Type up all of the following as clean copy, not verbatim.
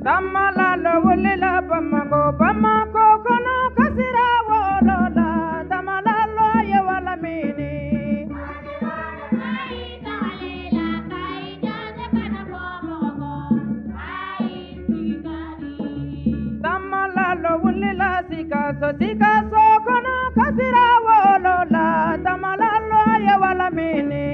Tamala lo wolila Bamako kono kasira wolola tamala lo ye wala mini Tamala lo wolila sika so kono kasira wolola tamala lo ye wala mini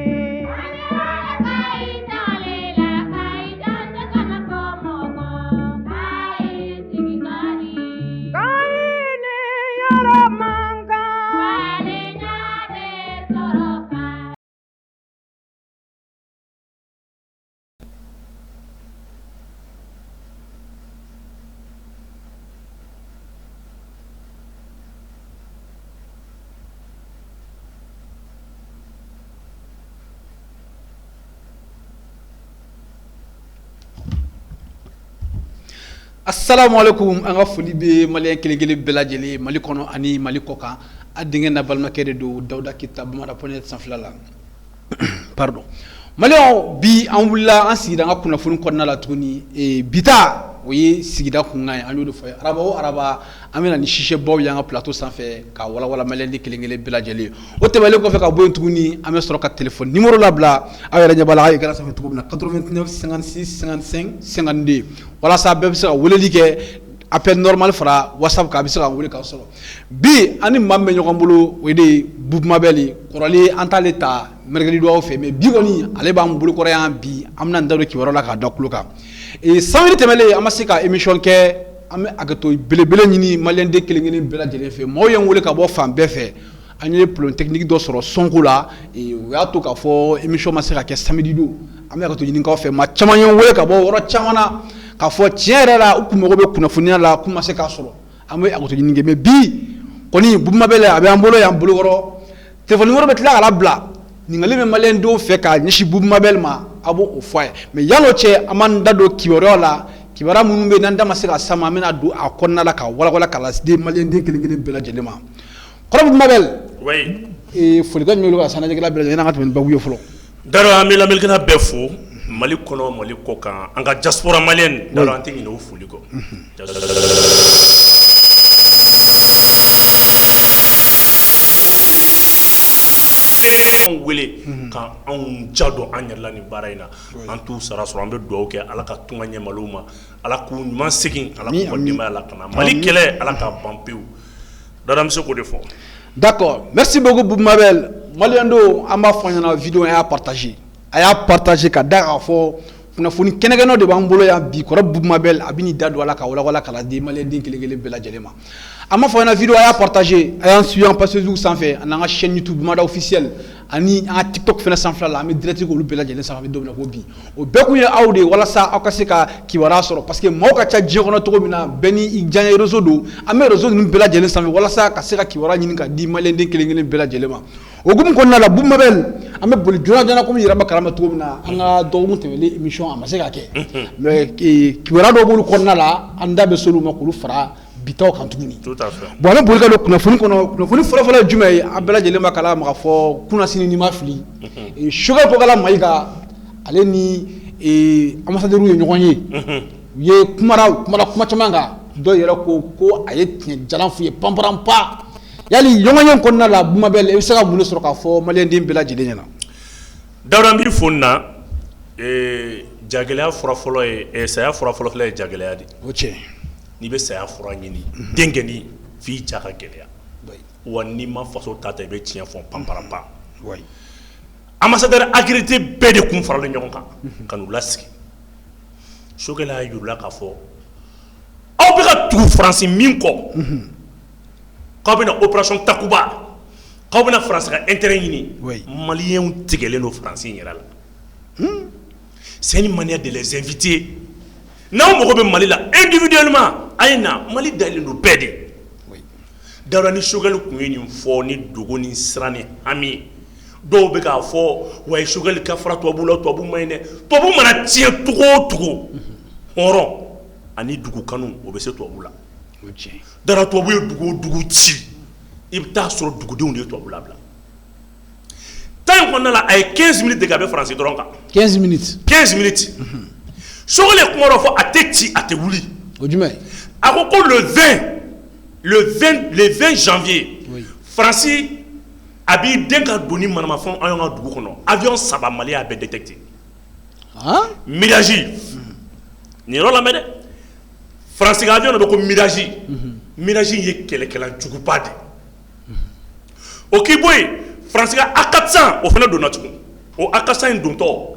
Assalamu alaikum anga foli be malien kele belajeli mali kono ani mali koka adinge na balmakere do dawda kitab mara ponet sanflala pardon malien bi an wula an sigida nga kuna funu konna la tuni e bita oyi sigida kunga an do foy araba amena ni shishe baw ya nga plateau sanfé ka wala malien di kele belajeli o tebale ko fe ka boy tuni ame soro ka téléphone numéro la bla awera nyabala ay gara sanfé tugubna 89 56 55 52 wala sa bebe se wole like appel normal fara whatsapp ka bi se ka wole ka soro bi ani mamme nyoko mbulu wede bubma beli korali antale ta mergeli do fe mais bi goni ale ba mbulu ko yan bi amna ndaro ki worola ka dokluka e samedi temele amasika émission ke am agato bele nyini malien de kele ngene bela jele fe mo yen wole ka bo fam be fe anye plan technique do soro sonko la e ya to ka fo émission masika ke samedi do am agato nyini ka fe ma chama yen wole ka bo woro chamana ka fo tiere la ukumo be kuna funia la kuma se ka soro am agato nyini nge me bi koni buma bele abe ambolo ya mbulu woro téléphone numéro betla ala bla ni ngale me malien do fe ka nyishi buma bel ma abo o foye mais yalo che amanda do kiworola kibara munumbe nanda masika sama mena do akonna la ka wala kala de malien de kele bela jelema korob mabel oui e foligan mi lo sana jegla bela na ngatmen bagu yo folo daro amila melkana befo mali kono mali kokan anga diaspora malien daro antingi no fuliko on wele kan on jado anyala ni baraina an tu sara so ambe do ke ala ka tunga nyemaluma ala ku man sekin ala ko dima ala kana mali kele ala ka bampeu dara mse ko defo d'accord merci beaucoup Boub Mabel maliendo amba fanya vidéo ya partager ka daga fo kuna funi kenegeno de bambolo ya bi ko Boub Mabel abini dadu ala ka wala kala de malien din kele bela jelema ama fanya vidéo ya partager en suivant parce que sans fait na chaîne YouTube mada officiel ani a TikTok fena sanfla la mi direct ko lu bela jelen sa do na ko bi o be ku ya awde wala sa akasika ki wara soro parce que mawka cha jekono to mina beni i janye réseau do ame réseau nu bela jelen sa wala sa kasika ki wara nyinka di malen de kelen bela jelema o gum ko na la Boub Mabel ame boli jona ko mi raba karama to mina anga do mu tele émission amasika ke mais ki wara do bolu ko na la anda be solu makulu fara bitaw kan tuguni tout à fait bon ame bolika do kuna funi folo jumay abela jelema kala ma fo kuna sini ni mafli e sugar ko kala maiga ale ni e ambassadeur ye nyogonye ye kuma chamanga do yera ko aye jalan fu ye pamparampa yali nyogonye ko na la Boub Mabel e saka bunu soro ka fo malien dim bela jidenya na dawra mbi fonna jagela fura folo e saya fura folo fele jagela di oche ni be saya fura nyini dengeni fi jaka gelea wani ma faso tata be tien fon pamparampa oui ambassadeur agréé be de kun farale ñon kan kanu laski sogela yurla ka fo aw be ka tu France min ko ka be na opération Takuba ka be na France ka intérêt ñini malien tigele no France ñira la c'est une manière de les inviter na mo ko be Mali la individuellement ayna Mali dalil no bede darani sogelu kunyi fo ni dogo ni srani ami do be ka fo way sogel ka fra to bu mayne to bu mana tie tugo horo ani dugu kanu o be se to bula dara to bu dugu ci ibta so dugu de on to bula bla tant qu'on a la ay 15 minutes de gabe français dronka 15 minutes Sogolé kumaro fo ateti atewuli. Ojumai. Akoko le 20 janvier. Oui. Francis abi denka doni manama fon ayonga dugu kono. Avion saba Mali a be détecté. Hein? Mirage. Ni rola mede. Francis avion be ko Mirage. Mirage ye kela jugupade. Okiboy Francis A400 o fana donatu. O A400 donto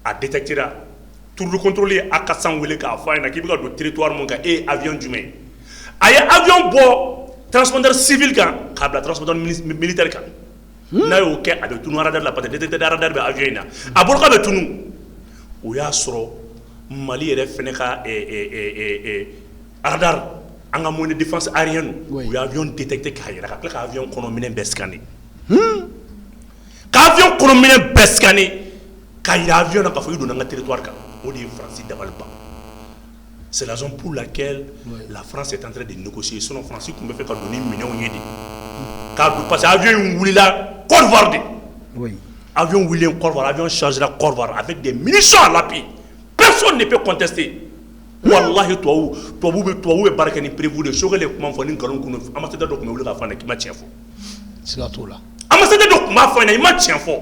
a détecté là. Tour de contrôle A400 wele ka fa na ki bi ka do territoire mon ka avion jumé. Aye avion bo transpondeur civil kan ka bla transpondeur militaire kan. Na yo ke avec tout radar la patente détecté radar be avion na. Abor ka be tunu. O ya soro Mali yɛrɛ fɛnɛ ka radar an ka moyen de défense aérienne o ya avion détecté ka yɛrɛ ka tila ka avion kɔnɔ minɛn bɛɛ scanner. Ka avion kɔnɔ minɛn bɛɛ scanner ka yira avion na ka fɔ i donna an ka territoire kan. O de Francis dabali ban. C'est la raison pour laquelle la France est en train de négocier. Sinon Francis kun bɛ fɛ ka donner minɛnw ye de. Ka don parce que avion wulila Côte d'Ivoire de. Oui. Avion wulila Côte d'Ivoire, avion chargé la Côte d'Ivoire avec des munitions à l'appui. Personne ne peut contester. Wallahi toi est baraka ni prévu de choquer les comment foni galon kuno ambassadeur donc me wuli ka fa na ki ma tien fo. C'est là tout là. Ambassadeur donc ma fa na ma tien fo.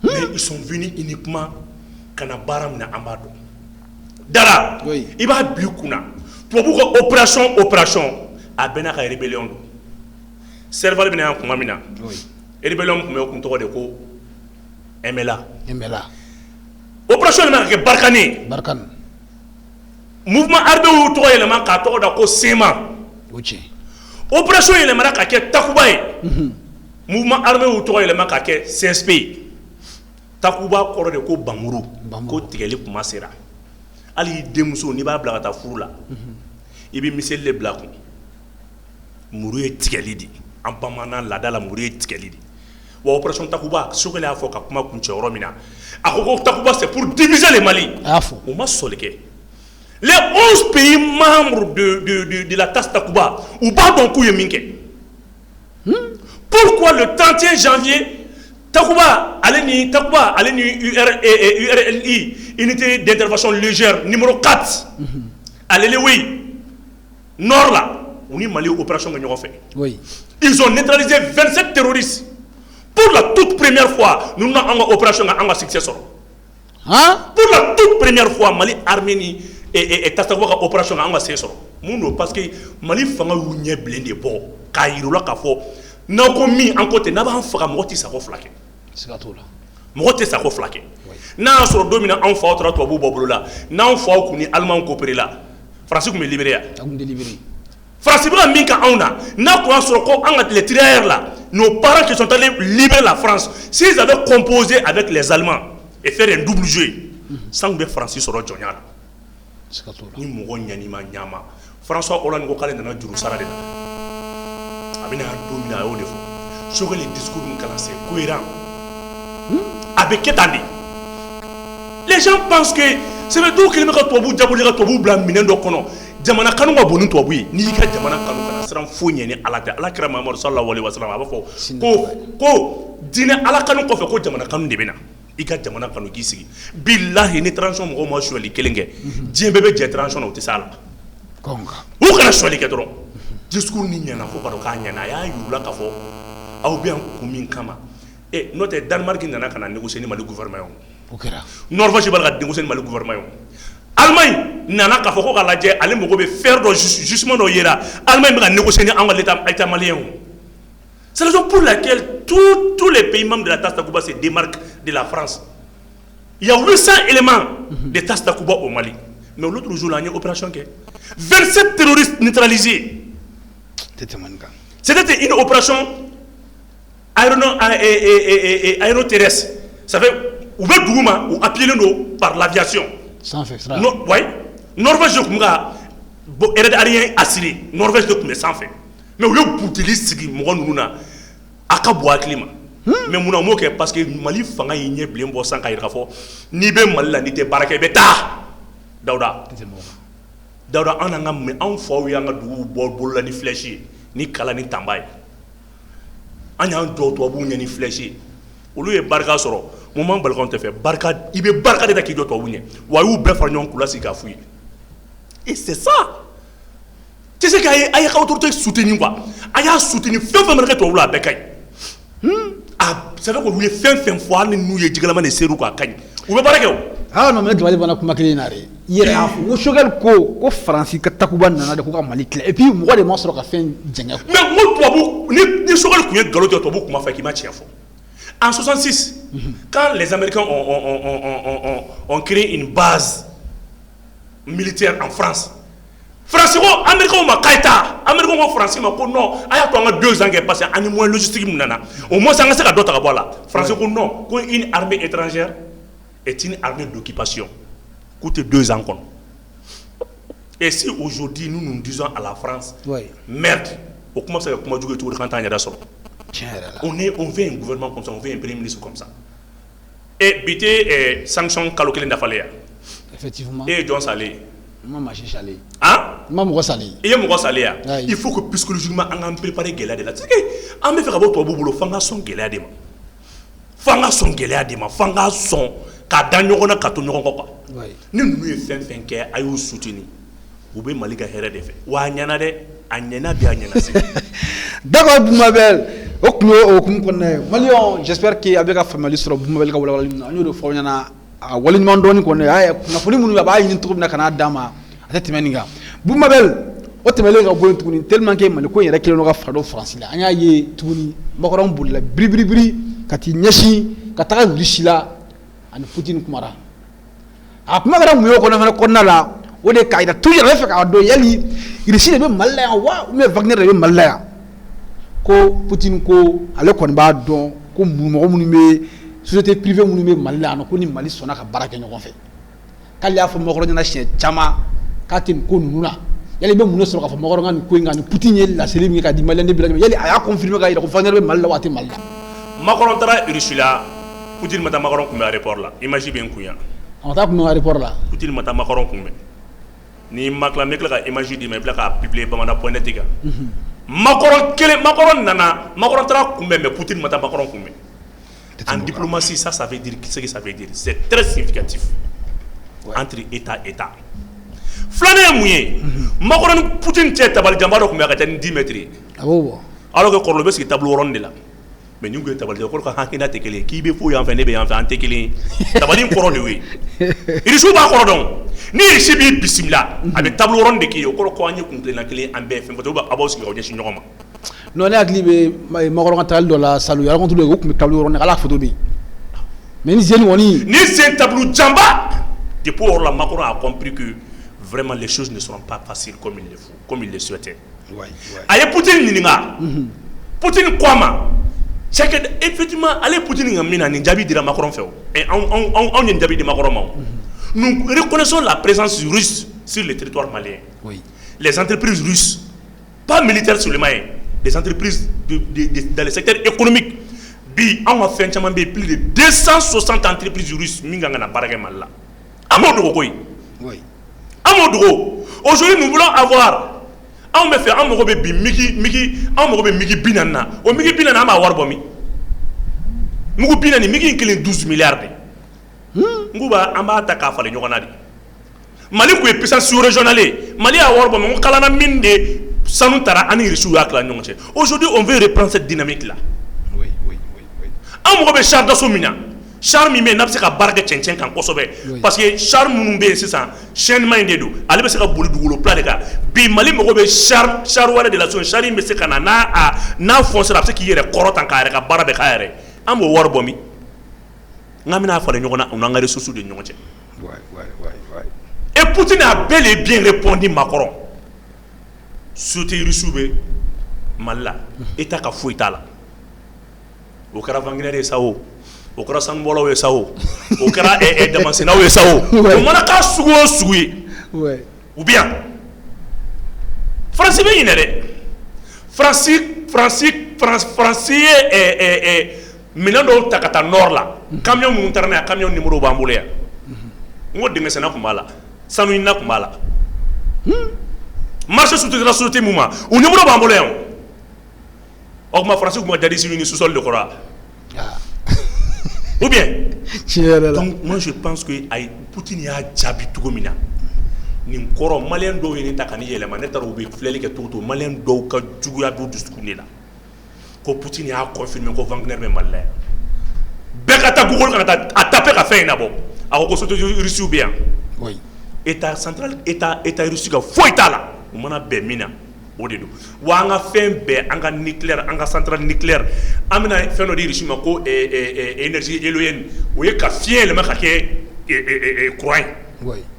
Mais ils sont venus uniquement kana baram na ambado. Dara. Oui. Il va bi kuna. Toi ko opération a bena ka rébellion. Serval bena en kuma mina. Oui. Rébellion ko me ko de ko MLA. MLA. Opération na ke Barkani. Barkan. Mouvement armé ou to élément ka to da ko Sema. Oche. Opération élément ka ke Takuba. Mouvement armé ou to élément ka ke CSP. Takuba ko de ko Bamuru. Ko tigeli kuma sera. Ali demuso ni ba bla ta furu la. Ibi misel le bla ko. Muru e tigeli di. En bamana la dala muru e tigeli di. Wa opération Takuba sokele a fo ka kuma kunche oromina. Akoko Takuba c'est pour diviser les Mali. Afo. On m'a solqué. Les 11 pays membres de la TAS Takuba, ou pas donc où minke. Pourquoi le 31 janvier, Takuba allait URLI, unité d'intervention légère numéro 4, allez oui, Nord là, on y Mali opération que nous fait. Oui. Ils ont neutralisé 27 terroristes. Pour la toute première fois, nous avons une opération en succès. Hein? Pour la toute première fois, Mali Arménie et Tastawa opération en succès. Parce que Mali fanga wunye blende bo kairola kafo na ko mi en côté na ba fanga moti sa ko flaqué. C'est là tout là. Moti sa ko flaqué. Na so domina en fa otra to bobolo la. Na en fa ko ni allemand coopérer là. Français ko me libérer. Agum délivrer. France bra minka auna na ko so ko en les tirailleurs là. Nos parents qui sont allés libérer la France, s'ils avaient composé avec les Allemands et faire un double jeu, sans que Francis soit Jonyal. C'est là tout là. Ni mogo nyanima nyama. François Hollande ko kale na juru sara de. Abina domina o defo. Soko les discours nous c'est cohérent. Avec Ketani. Les gens pensent que c'est le tout qu'il me ka tobu jabuli ka tobu bla minendo kono. Jamana kanu wa bonu tobu ni ka jamana kanu kana sram fonye ni ala ala kira Muhammad sallallahu alaihi wasallam abafo ko dine ala kanu ko fe ko jamana kanu de bena. Ika jamana kanu gisigi. Billahi ni transition mo mo sholi kelenge. Djembebe je transition o tisala. Konga. Ou kana sholi ke doron. Discours ni nyana fo baro ka nyana ya yula ka fo. Aw bien kumin kama. Et notre Danemark nana kana négocier ni Mali gouvernement. Okera. Norvège ba ka négocier ni Mali gouvernement. Allemagne nana ka fo ko ka lajɛ ale mogo be faire do justement do yera. Allemagne ba négocier ni en l'état malien. C'est la raison pour laquelle tous les pays membres de la TAS Takuba se démarquent de la France. Il y a 800 éléments de TAS Takuba au Mali. Mais l'autre jour, il y a une opération qui 27 terroristes neutralisés. C'était une opération aéroterrestre. Ça fait ou appuyé par l'aviation. Sans fait. Oui. Norvège de rien assuré. Norvège de sans fait. Mais au lieu de utiliser ce climat. Mais mon amour parce que Mali fanga y blé bo sans kaira fo ni be Mali la ni te baraka be ta Dawda on anga me en fo wi anga du bol la ni flèche ni kala ni tambay anya do to bu ni flèche olu e baraka soro moment balcon te fait barka il be barka de ki do to wunye wa yu be fa nyon kula sika fuyi et c'est ça tu sais qu'il y a autorité soutenir quoi il y a soutenir fait que to wula be kay ah c'est que lui fait fois nous ye jigala man seru quoi kay ou be barake ah non mais dwali bana kuma kile nare yere afu wo shogal ko France ka takuba nana de ko ka Mali clé et puis mo de mo soro ka fin jenga mais mo to bu ni shogal ku ye galo to bu kuma fa ki ma tiafo en 66 quand les Américains ont créé une base militaire en France France ko Américains ma kaita Américains ko France ma ko non aya to nga 2 ans qui est passé en moins logistique munana au moins ça nga se ka dota ka bola France ko non ko une armée étrangère est une armée d'occupation coûte 2 ans kon. Et si aujourd'hui nous disons à la France merde on commence à jouer tout le temps on veut un gouvernement comme ça, on veut un premier ministre comme ça. Et bité sanction calculées d'affaires. Effectivement. Et John Salé. Maman j'ai salé. Hein? Maman salé. Et moi salé. Il faut que psychologiquement on a préparé guerre de là. C'est que on me fait avoir toi boulot fanga son guerre de ma. Fanga son guerre de ma. Fanga son ka danyo na ka to nyoko quoi. Ni nous fait que ayo soutenir. Vous be malika here de fait. Wa nyana de anyana bi anyana c'est. D'accord Boumabel. Malion, j'espère qu'il y a un famille sur Boumabel ka wala ñu do fo ñana wala ñu mandoni ko ne ay na fuli munu ba ay ñu trouve na kana dama atati meninga Boumabel o temele ga bo tuni tellement que mal ko yere kilo no ga fado France la anya ye tuni makoram bulla bri kati nyashi kataka lishila an Putin kumara a kuma gara mu yo ko na ko na la o de kaida toujours le fait ka do yali irishi be malaya wa me Wagner be malaya ko Putin ko ale kon ba don ko mo munu me société privée munu me Mali no ko ni Mali sona ka baraka ñoko fe kali afa mo ko na chien chama katin ko nuna yali be munu so ka fa mo ko ngani ko ngani Putin yeli la selim ka di Mali ne bi yali aya confirmer ka ida ko Wagner be Mali wati Mali Macron tara Ursula Putin mata Macron ko aéroport la imagine bien kuya on ta ko aéroport la Putin mata Macron ko ni makla mekla ka imagine di me bla ka publier bamana point net Macron nana Macron tara kumbe mais Poutine mata Macron kumbe en diplomatie ça veut dire ce que ça veut dire c'est très significatif entre état flané mouye Macron Poutine tête tabal jambaro kumbe ka 10 mètres alors que Corlobes qui tableau rond de là mais nous que tabal ko hakina tekele ki be fo yan fa ne be yan fa antekele tabalin koron we il joue ba korodon ni sibi bismillah avec tableau rond de ki ko ko anyi kuntle na kele ambe fe mboto ba abos ki ojeshi nyoma non ne akli be Macron tal do la salu ya ko tudo ko tableau rond ala photo bi mais ni zeni woni ni c'est tableau jamba depuis la Macron a compris que vraiment les choses ne seront pas faciles comme il le faut comme il le souhaitait aye Poutine ninga Poutine kwama c'est que effectivement allez Poutine ngamina ni jabi dira Macron fait et on ni jabi de Macron nous reconnaissons la présence russe sur le territoire malien les entreprises russes pas militaires seulement des entreprises dans le secteur économique bi on a fait plus de 260 entreprises russes minga na baraka malla amodo koy amodo aujourd'hui nous voulons avoir on me fait un mogobe bi miki on mogobe miki binana o miki binana ma warbo mi mugu binani miki kelen 12 milliards nguba amba ta ka fale nyogona di Mali ko puissance régionale Mali a warbo mi kalana minde sanu tara ani risu akla nyonche aujourd'hui on veut reprendre cette dynamique là on mogobe char d'assaut mina char mi me napse ka barga chencen kan kosobe parce que char munun be sisan chaîne mindé do ale be se ka boli dugulo plan de ka bi Mali mogo be char wala de la zone char mi se kana na foncer apse ki yere korotan ka ka barabe ka yere amo warbo mi ngamina fa de nyona on ngare susu de nyonche et Poutine a bel et bien répondu Macron souté risube malla eta ka fuita la o kara vangere sawo o kara sangbolo we sawo o kara damasena we sawo o mana ka sugu ou bien France be inere France minando takata nord la camion mun tarna camion numéro bambule ya ngo dinga sena kumala sanu ina kumala marché sous la société mouma o numéro bambule ya o ma France ko ma dadi sinu ni sous sol de kora ou bien Donc moi je pense que Poutine y'a jaabi cogo min na nin kɔrɔ malien dɔw ye ne ta ka ni yɛlɛma ne taara u bɛ filɛli kɛ cogo cogo malien dɔw ka juguya b'u dusukun de la ko Poutine y'a confirmé ko Wagner bɛ Mali la yan bɛɛ ka taa Google ka taa a taper ka fɛn in labɔ a ko société russe bɛ yan état central état russe ka foyi t'a la u mana bɛn min na o de don wa an ka fɛn bɛɛ an ka nucléaire an ka centrale nucléaire an bɛna fɛn dɔ di Russie ma ko énergie éolienne o ye ka fiɲɛ yɛlɛma ka kɛ courant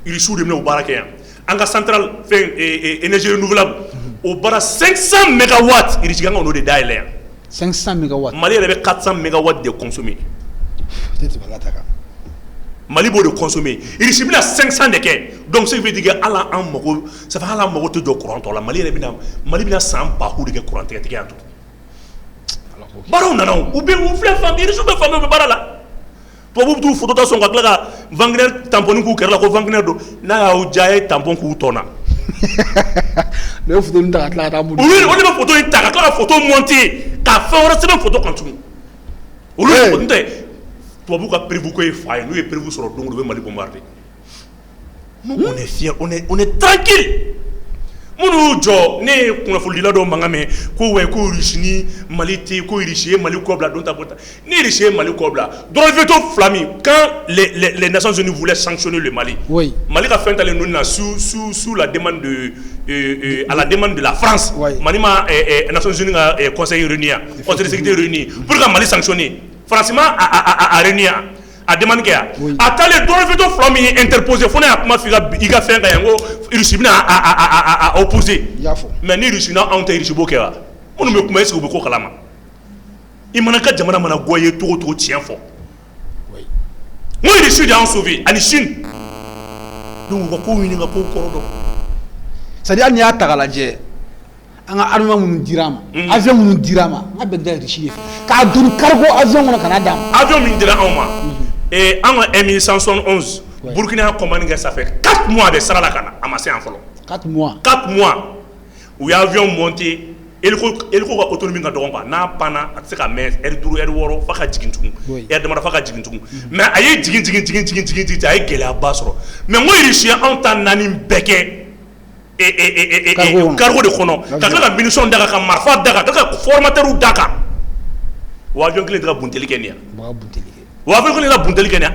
ye Russie de bɛna o baara kɛ yan an ka centrale fɛn énergie renouvelable o baara 500 mégawatts Russie kan ka n'o de dayɛlɛ yan 500 mégawatts Mali yɛrɛ bɛ 400 mégawatts de consommer Mali b'o de consommer Russie bɛna 500 de kɛ donc ce qui veut dire que ala an mago ça fait ala mago tɛ jɔ courant tɔ la Mali bɛna san 100 de kɛ courant tigɛ yan to baaraw nana u filɛ fan Russie bɛ fan bɛɛ bɛ baara la tubabu bɛ t'u photo ta sɔn ka tila ka Wagner tampon k'u kɛrɛ la ko Wagner don n'a y'aw diya a ye tampon k'u tɔ na ne photo in ta ka tila ka taa mun olu de bɛ photo in ta ka tila ka photo monter ka fɛn wɛrɛ sɛbɛn photo kan tugun olu de photo tɛ tubabu ka prévu ko ye fa ye n'u ye prévu sɔrɔ don o don u bɛ Mali bombarder nous on est fiers on est tranquille minnu y'u jɔ ne ye kunnafonidila dɔw mankan mɛn ko ouais ko Russie ni Mali tɛ ko Russie ye Mali kɔ bila don ta bɔ ta ni Russie ye Mali kɔ bila dɔrɔn i bɛ to fila min quand les Nations Unies voulaient sanctionner le Mali Mali ka fɛn talen ninnu na sous la demande à la demande de la France Mali ma Nations Unies ka conseil réuni conseil de sécurité réuni pour que Mali sanctionner France a réuni a demande kɛ yan a taalen dɔrɔn i bɛ to fila min interposé fo ne y'a kuma f'i i ka fɛn kan yan ko Russie bɛna a opposé mais ni Russie n'anw tɛ Russie b'o kɛ wa minnu bɛ kuma est-ce que u bɛ ko kalama i mana ka jamana mana gɔ ye cogo cogo tiɲɛ fɔ n ko Russie de y'an sauvé ani Chine donc u ka kow ɲini ka kow kɔrɔ dɔn c'est à dire hali n'i y'a ta k'a lajɛ an ka armement minnu dira ma avion minnu dira ma n ka bɛn da Russie de fɛ k'a don cargo avion kɔnɔ ka n'a d'a ma avion min dira anw ma an ka M171 Burkina commande kɛ ça fait 4 mois de sara la ka na a ma se yan fɔlɔ 4 mois u ye avion monté hélico ka autonomie ka dɔgɔn quoi n'a panna a tɛ se ka mɛn heure 5 heure 6 f'a ka jigin tugun heure damadɔ f'a ka jigin tugun mais a ye jigin a ye gɛlɛyaba sɔrɔ mais n ko Russie anw ta 4 bɛɛ kɛ cargo de kɔnɔ ka tila ka munition da kan ka marifa da kan ka tila ka formateur da kan wa avion kelen tɛ ka bunteli kɛ nin yan wa avion kelen ka bunteli kɛ nin yan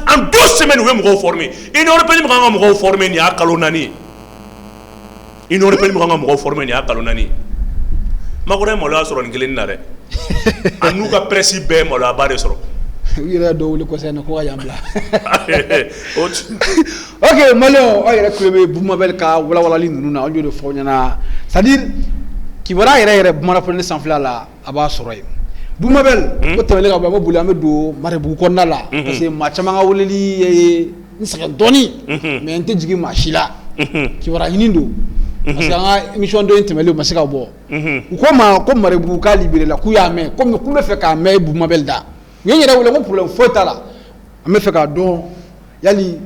en 2 semaines u bɛ mɔgɔw former Union européenne bɛ kan ka mɔgɔw former nin y'a kalo 4 ye Union européenne bɛ kan ka mɔgɔw former nin y'a kalo 4 ye Makɔrɔ ye maloya sɔrɔ nin kelen na dɛ a n'u ka presse bɛɛ ye maloyaba de sɔrɔ u yɛrɛ dɔw wele kɔsɛbɛ na ko ka yan bila ok Maliyɛnw aw yɛrɛ kulo bɛ Bumabel ka walawalali ninnu na aw y'o de fɔ aw ɲɛna c'est à dire kibaruya yɛrɛ Bamananfɔli sanfɛla la a b'a sɔrɔ yen Bumabel ko tɛmɛnen ka bɔ an bɛ boli an bɛ don Marebugu kɔnɔna la parce que maa caman ka weleli ye n sɛgɛn dɔɔni mais n tɛ jigin maa si la kibaruya ɲini don parce que an ka émission dɔ in tɛmɛlen o ma se ka bɔ u ko ma ko Marebugu k'a libéré la k'u y'a mɛn komi k'u bɛ fɛ k'a mɛn Bumabel da u ye n yɛrɛ wele ko problème foyi t'a la an bɛ fɛ k'a dɔn yali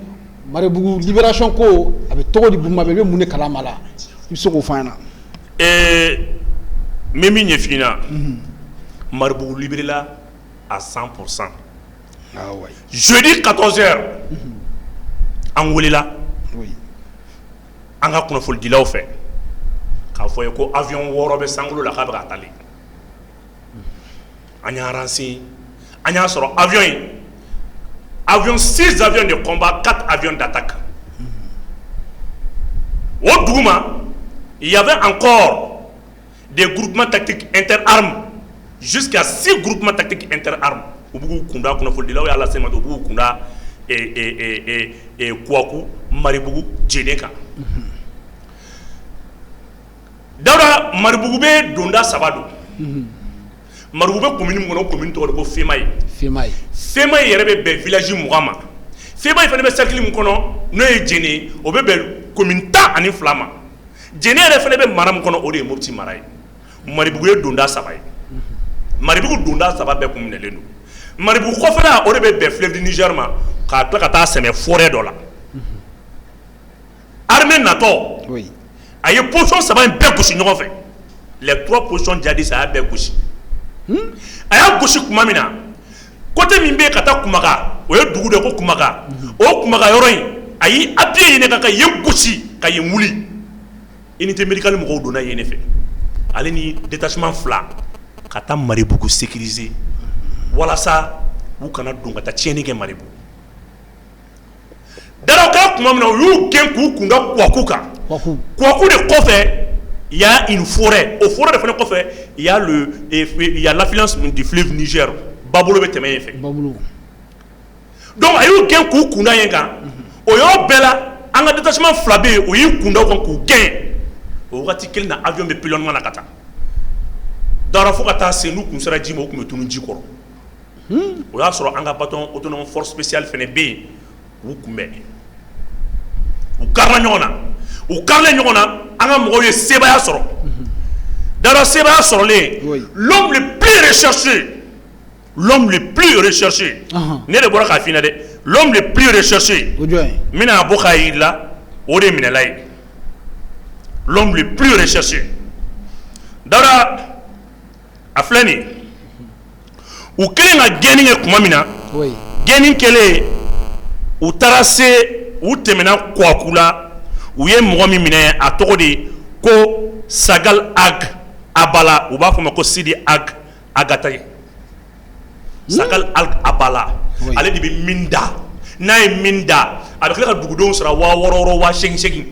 Marebugu libération ko a bɛ tɔgɔ di Bumabel i bɛ mun de kalama la i bɛ se k'o fɔ an ɲɛna n bɛ min ɲɛf'i ɲɛna Marebugu libéré la à 100%. Jeudi 14h an welela an ka kunnafonidilaw fɛ k'a fɔ ye ko avion 6 bɛ Sangolo la k'a bɛ ka tali an y'a renseigné an y'a sɔrɔ avion 6 avions de combat 4 avions d'attaque au duguma il y avait encore des groupements tactiques interarmes jusqu'à 6 groupements tactiques interarmes u b'u kunda kunnafonidilaw y'a lase ma u b'u kunda Kouakou Maribugu jɛlen kan Dawuda Maribugu bɛ donda 3 don Maribugu bɛ commune min kɔnɔ commune tɔgɔ de ko Femayi yɛrɛ bɛ bɛn village 20 ma Femayi fana bɛ cercle min kɔnɔ n'o ye Djéné o bɛ bɛn commune 12 ma Djéné yɛrɛ fana bɛ mara min kɔnɔ o de ye Mopti mara ye Maribugu ye donda 3 ye Maribugu donda 3 bɛɛ kun minɛlen don Maribugu kɔfɛla o de bɛ bɛn fleuve du Niger ma k'a tila ka taa sɛmɛ forêt dɔ la armée natɔ a ye position 3 in bɛɛ gosi ɲɔgɔn fɛ les 3 positions djihadistes a y'a bɛɛ gosi a y'a gosi tuma min na côté min be kata kumaga o ye dugu de ko kumaga o kumaga yoro yi ayi appuyé ne ka ye gosi ka ye muli unité médicale mo do na ye ne fe ale ni détachement fla kata Maribugu sécuriser wala sa u kana dun ka ta tieni ke Maribugu dara ka kuma mina yu gen ku kunda kwaku de kofɛ il y a une forêt au forêt de fana kofɛ il y a l'affluence du fleuve Niger babolo be tɛmɛ yen fɛ donc a y'u gɛn k'u kunda yen kan o yɔrɔ bɛɛ la an ka détachement fila bɛ yen o y'i kunda o kan k'u gɛn o wagati kelen na avion bɛ pilɔnement na ka taa dara fo ka taa se n'u kun sera ji ma o tun bɛ tunun ji kɔrɔ o y'a sɔrɔ an ka bâton autonome force spéciale fana bɛ yen u kunbɛn u karila ɲɔgɔn na u karilen ɲɔgɔn na an ka mɔgɔw ye sebaya sɔrɔ dara sebaya sɔrɔlen l'homme le plus recherché ne de bɔra k'a f'i ɲɛna dɛ l'homme le plus recherché n bɛna bɔ k'a jira i la o de minɛla ye l'homme le plus recherché dara a filɛ nin u kɛlen ka gɛnni kɛ tuma min na gɛnni kɛlen u taara se u tɛmɛna Kwaku la u ye mɔgɔ min minɛ a tɔgɔ de ko Sagal Ag Abala u b'a fɔ ma ko Sidi Ag Agataye Sagal Ag Abala ale de bɛ min da n'a ye min da a bɛ tila ka dugudenw sara 6000 8000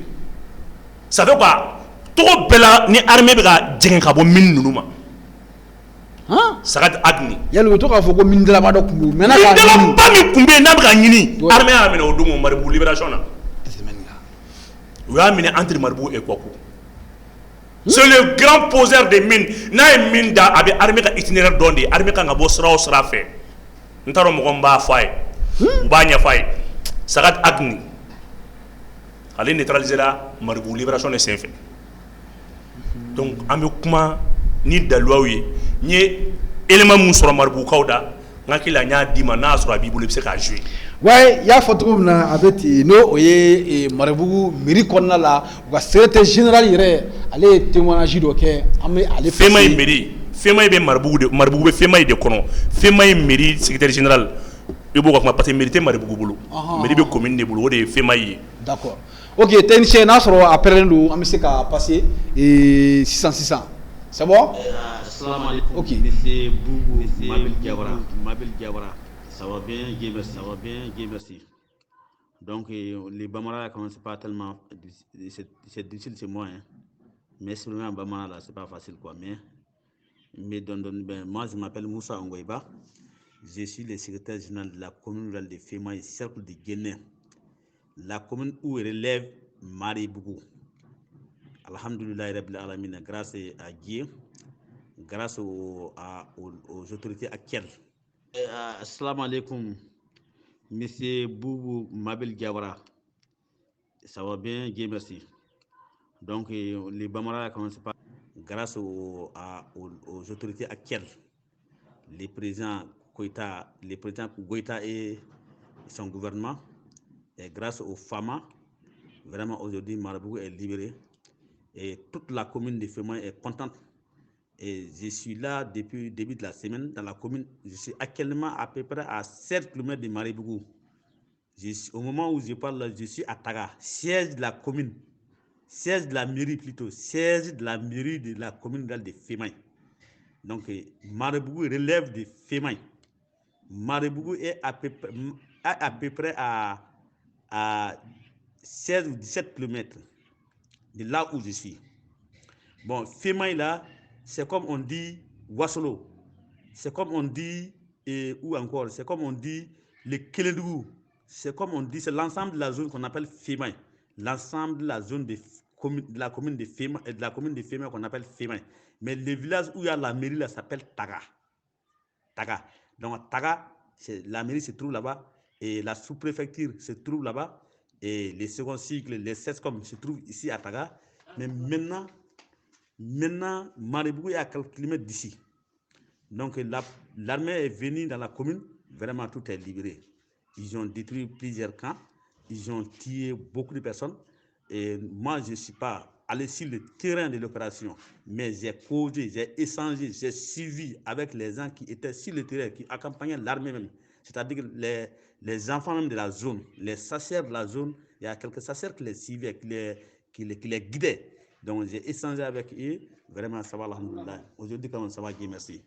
ça fait quoi tɔgɔ bɛɛ la ni armée bɛ ka jɛngɛn ka bɔ min ninnu ma Sagal Ag ni yali u to k'a fɔ ko mindalaba dɔ tun bɛ yen mindalaba min tun bɛ yen n'a bɛ ka ɲini armée y'a minɛ o don Maribugu libération na u y'a minɛ entre Maribugu et Kwaku c'est le grand poseur de mine n'a ye min da a bɛ armée ka itinéraire dɔn de armée kan ka bɔ sira o sira fɛ n t'a dɔn mɔgɔ min b'a fɔ a ye u b'a ɲɛfɔ a ye Sagal Ag ni ale neutralisé la Maribugu libération de senfɛ donc an bɛ kuma ni daluyaw ye n ye élément mun sɔrɔ Maribugukaw da n hakili la n y'a d'i ma n'a sɔrɔ a b'i bolo i bɛ se k'a jouer ouais y'a fɔ cogo min na a bɛ ten n'o o ye Maribugu mairie kɔnɔna la u ka secrétaire général yɛrɛ ale ye témoignage dɔ kɛ an bɛ ale Femayi mairie Femayi bɛ Maribugu bɛ Femayi de kɔnɔ Femayi mairie secrétaire général i b'o ka kuma parce que mairie tɛ Maribugu bolo mairie bɛ commune de bolo o de ye Femayi ye d'accord ok technicien n'a sɔrɔ a pɛrɛnnen don an bɛ se ka passer sisan c'est bon Assalamu alaikum. Ok. Monsieur Boubou Mabil Diawara. Ça va bien, Dieu merci. Donc, les Bamara, là, c'est pas tellement. C'est difficile, c'est moi. Hein. Mais c'est vraiment Bamara, là, c'est pas facile, quoi. Mais ben, moi, je m'appelle Moussa Ngoïba. Je suis le secrétaire général de la commune rurale de Femayi, cercle de Guinée. La commune où relève Maribougou. Alhamdulillah, Rabbil Alamin, grâce à Dieu. Grâce aux autorités actuelles. Assalamu alaikum, monsieur Boubou Mabil Diawara. Ça va bien, Dieu merci. Donc, les Bamara commencent par grâce aux autorités actuelles. Le président Goïta et son gouvernement, et grâce aux FAMA, vraiment aujourd'hui, Maribougou est libéré. Et toute la commune de Femayi est contente. Et je suis là depuis le début de la semaine dans la commune. Je suis actuellement à peu près à 7 km de Maribougou. Au moment où je parle, là, je suis à Taga, siège de la commune, siège de la mairie plutôt, siège de la mairie de la commune de Femayi. Donc Maribougou relève de Femayi. Maribougou est à peu près à 16 ou 17 km de là où je suis. Bon, Femayi là, c'est comme on dit Wassolo, c'est comme on dit, ou encore, c'est comme on dit le Kélédougou, c'est comme on dit, c'est l'ensemble de la zone qu'on appelle Femayi, l'ensemble de la zone de la commune de Femayi qu'on appelle Femayi. Mais le village où il y a la mairie là s'appelle Taga. Taga. Donc Taga, la mairie se trouve là-bas, et la sous-préfecture se trouve là-bas, et les seconds cycles, les SESCOM se trouvent ici à Taga. Mais maintenant, Maribougou est à quelques kilomètres d'ici. Donc, l'armée est venue dans la commune. Vraiment, tout est libéré. Ils ont détruit plusieurs camps. Ils ont tué beaucoup de personnes. Et moi, je ne suis pas aller sur le terrain de l'opération, mais j'ai causé, j'ai échangé, j'ai suivi avec les gens qui étaient sur le terrain, qui accompagnaient l'armée même, c'est-à-dire les enfants même de la zone, les sacerds de la zone. Il y a quelques sacerds qui les suivaient, qui les guidaient. Donc j'ai échangé avec eux, vraiment ça va, alhamdoulilah. Aujourd'hui quand même ça va, Dieu merci.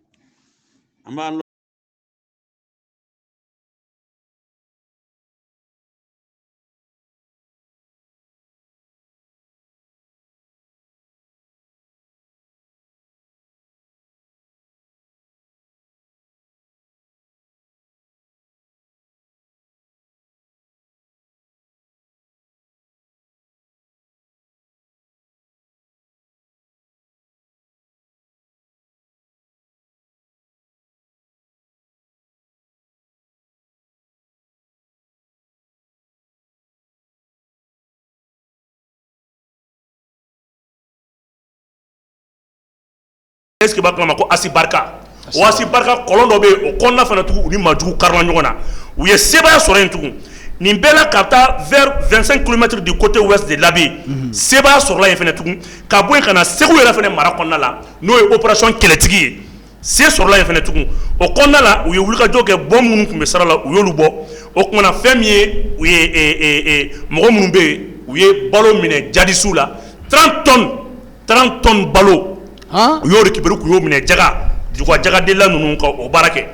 Est-ce que bakama ko asibarka o asibarka kolondo be o konna fana tugu ni majugu karla nyona ou ye sebaya soren tugu ni bela kata vers 25 km du côté ouest de Labé sebaya sorla ye fana tugu ka boy kana segu yera fana mara konna la no e opération keletigi se sorla ye fana tugu o konna la ou ye wulka joge bom mun kumbe sarala ou yolu bo o kona femier ou ye mo mun be ou ye balo mine jadisu la 30 tonnes balo Hein? Yo récupéré ku yo mine jaga du ko jaga de la nunu ko o barake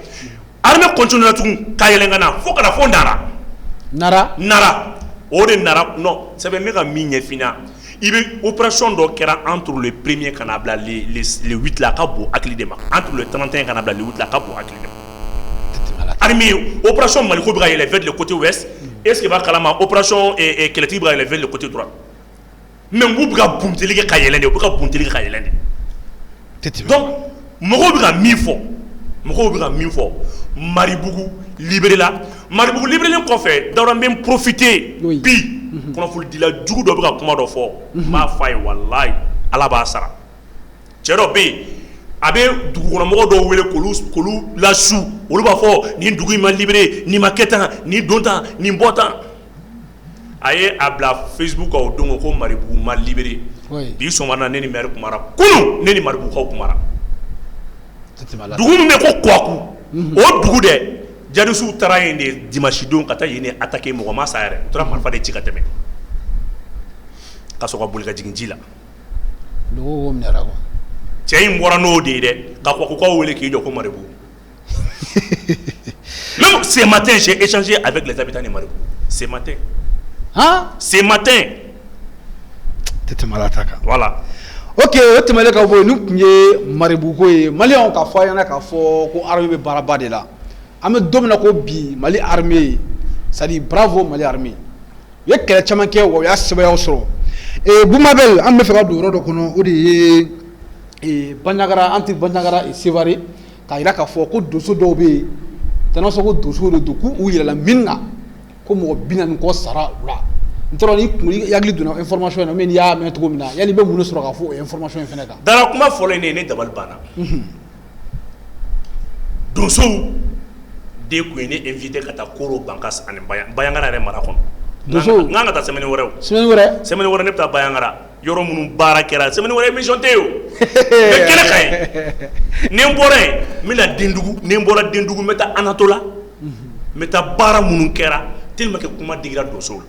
armée continue na tun kayelenga na fo kana fo nara o de nara non ça veut mega migne fina ibe opération do kera entre le premier canabla les 8 la kabo akilidema entre le 31 canabla les 8 la kabo akilidema armée opération maliko bra il vers le côté ouest est-ce que va kalama opération et collectif bra il vers le côté droit même vous bra bumtelige kayelende bra bumtelige kayelende. Donc, Moro bira mifo, Maribougou libéré là, Maribougou libéré qu'on fait, d'avoir même profité, bi, qu'on a voulu dire la djougou de bira comment d'en fort, ma faille wallahi, à la basara. Tchero B, abe djougou na moro do wele kolu la chou, ou le bafo, ni djougou ma libéré, ni maquetan, ni dontan, ni botan. Aye abla Facebook au dongo ko Maribougou ma libéré. Bi somana neni mer kumara kunu neni Maribougou ko kumara dugu me ko kwaku o dugu de jadisu tara yende dimanche don kata yene attaquer mo ma sa yare tora marfa de cika teme kaso ka bulika jigin la do mi nara ko cey mbora no de ka ko wele ki do ko Maribougou. Même ce matin j'ai échangé avec les habitants de Maribougou ce matin. Hein? Ce matin. Voilà. Ok, tu m'as dit que nous sommes Maribougou, Maliens ka fo yana ka fo ko armée be baraba de la. Ame domina ko bi Mali armée. Ça dit bravo Mali armée. Ye kele chama ke wo ya sebe ya soro. Et Boumabel am me fera do rodo kono o de e Banyagara anti Banyagara e Sévaré ka ira ka fo ko doso do be tano so ko doso do ku u yela minna ko mo binan ko sara ula. Ntoroni yagli duna information na men ya men to mina yani be munu sura ka fo information fene ka dara kuma folo ne dabal bana doso de ko ne invité kata koro bankas an bayangara re mara kon doso nganga ta semaine wore ne ta bayangara yoro munu bara kera semaine wore mission teo be kele kay ne mbore mina dendugu meta anatola meta bara munu kera tellement que kuma digira doso.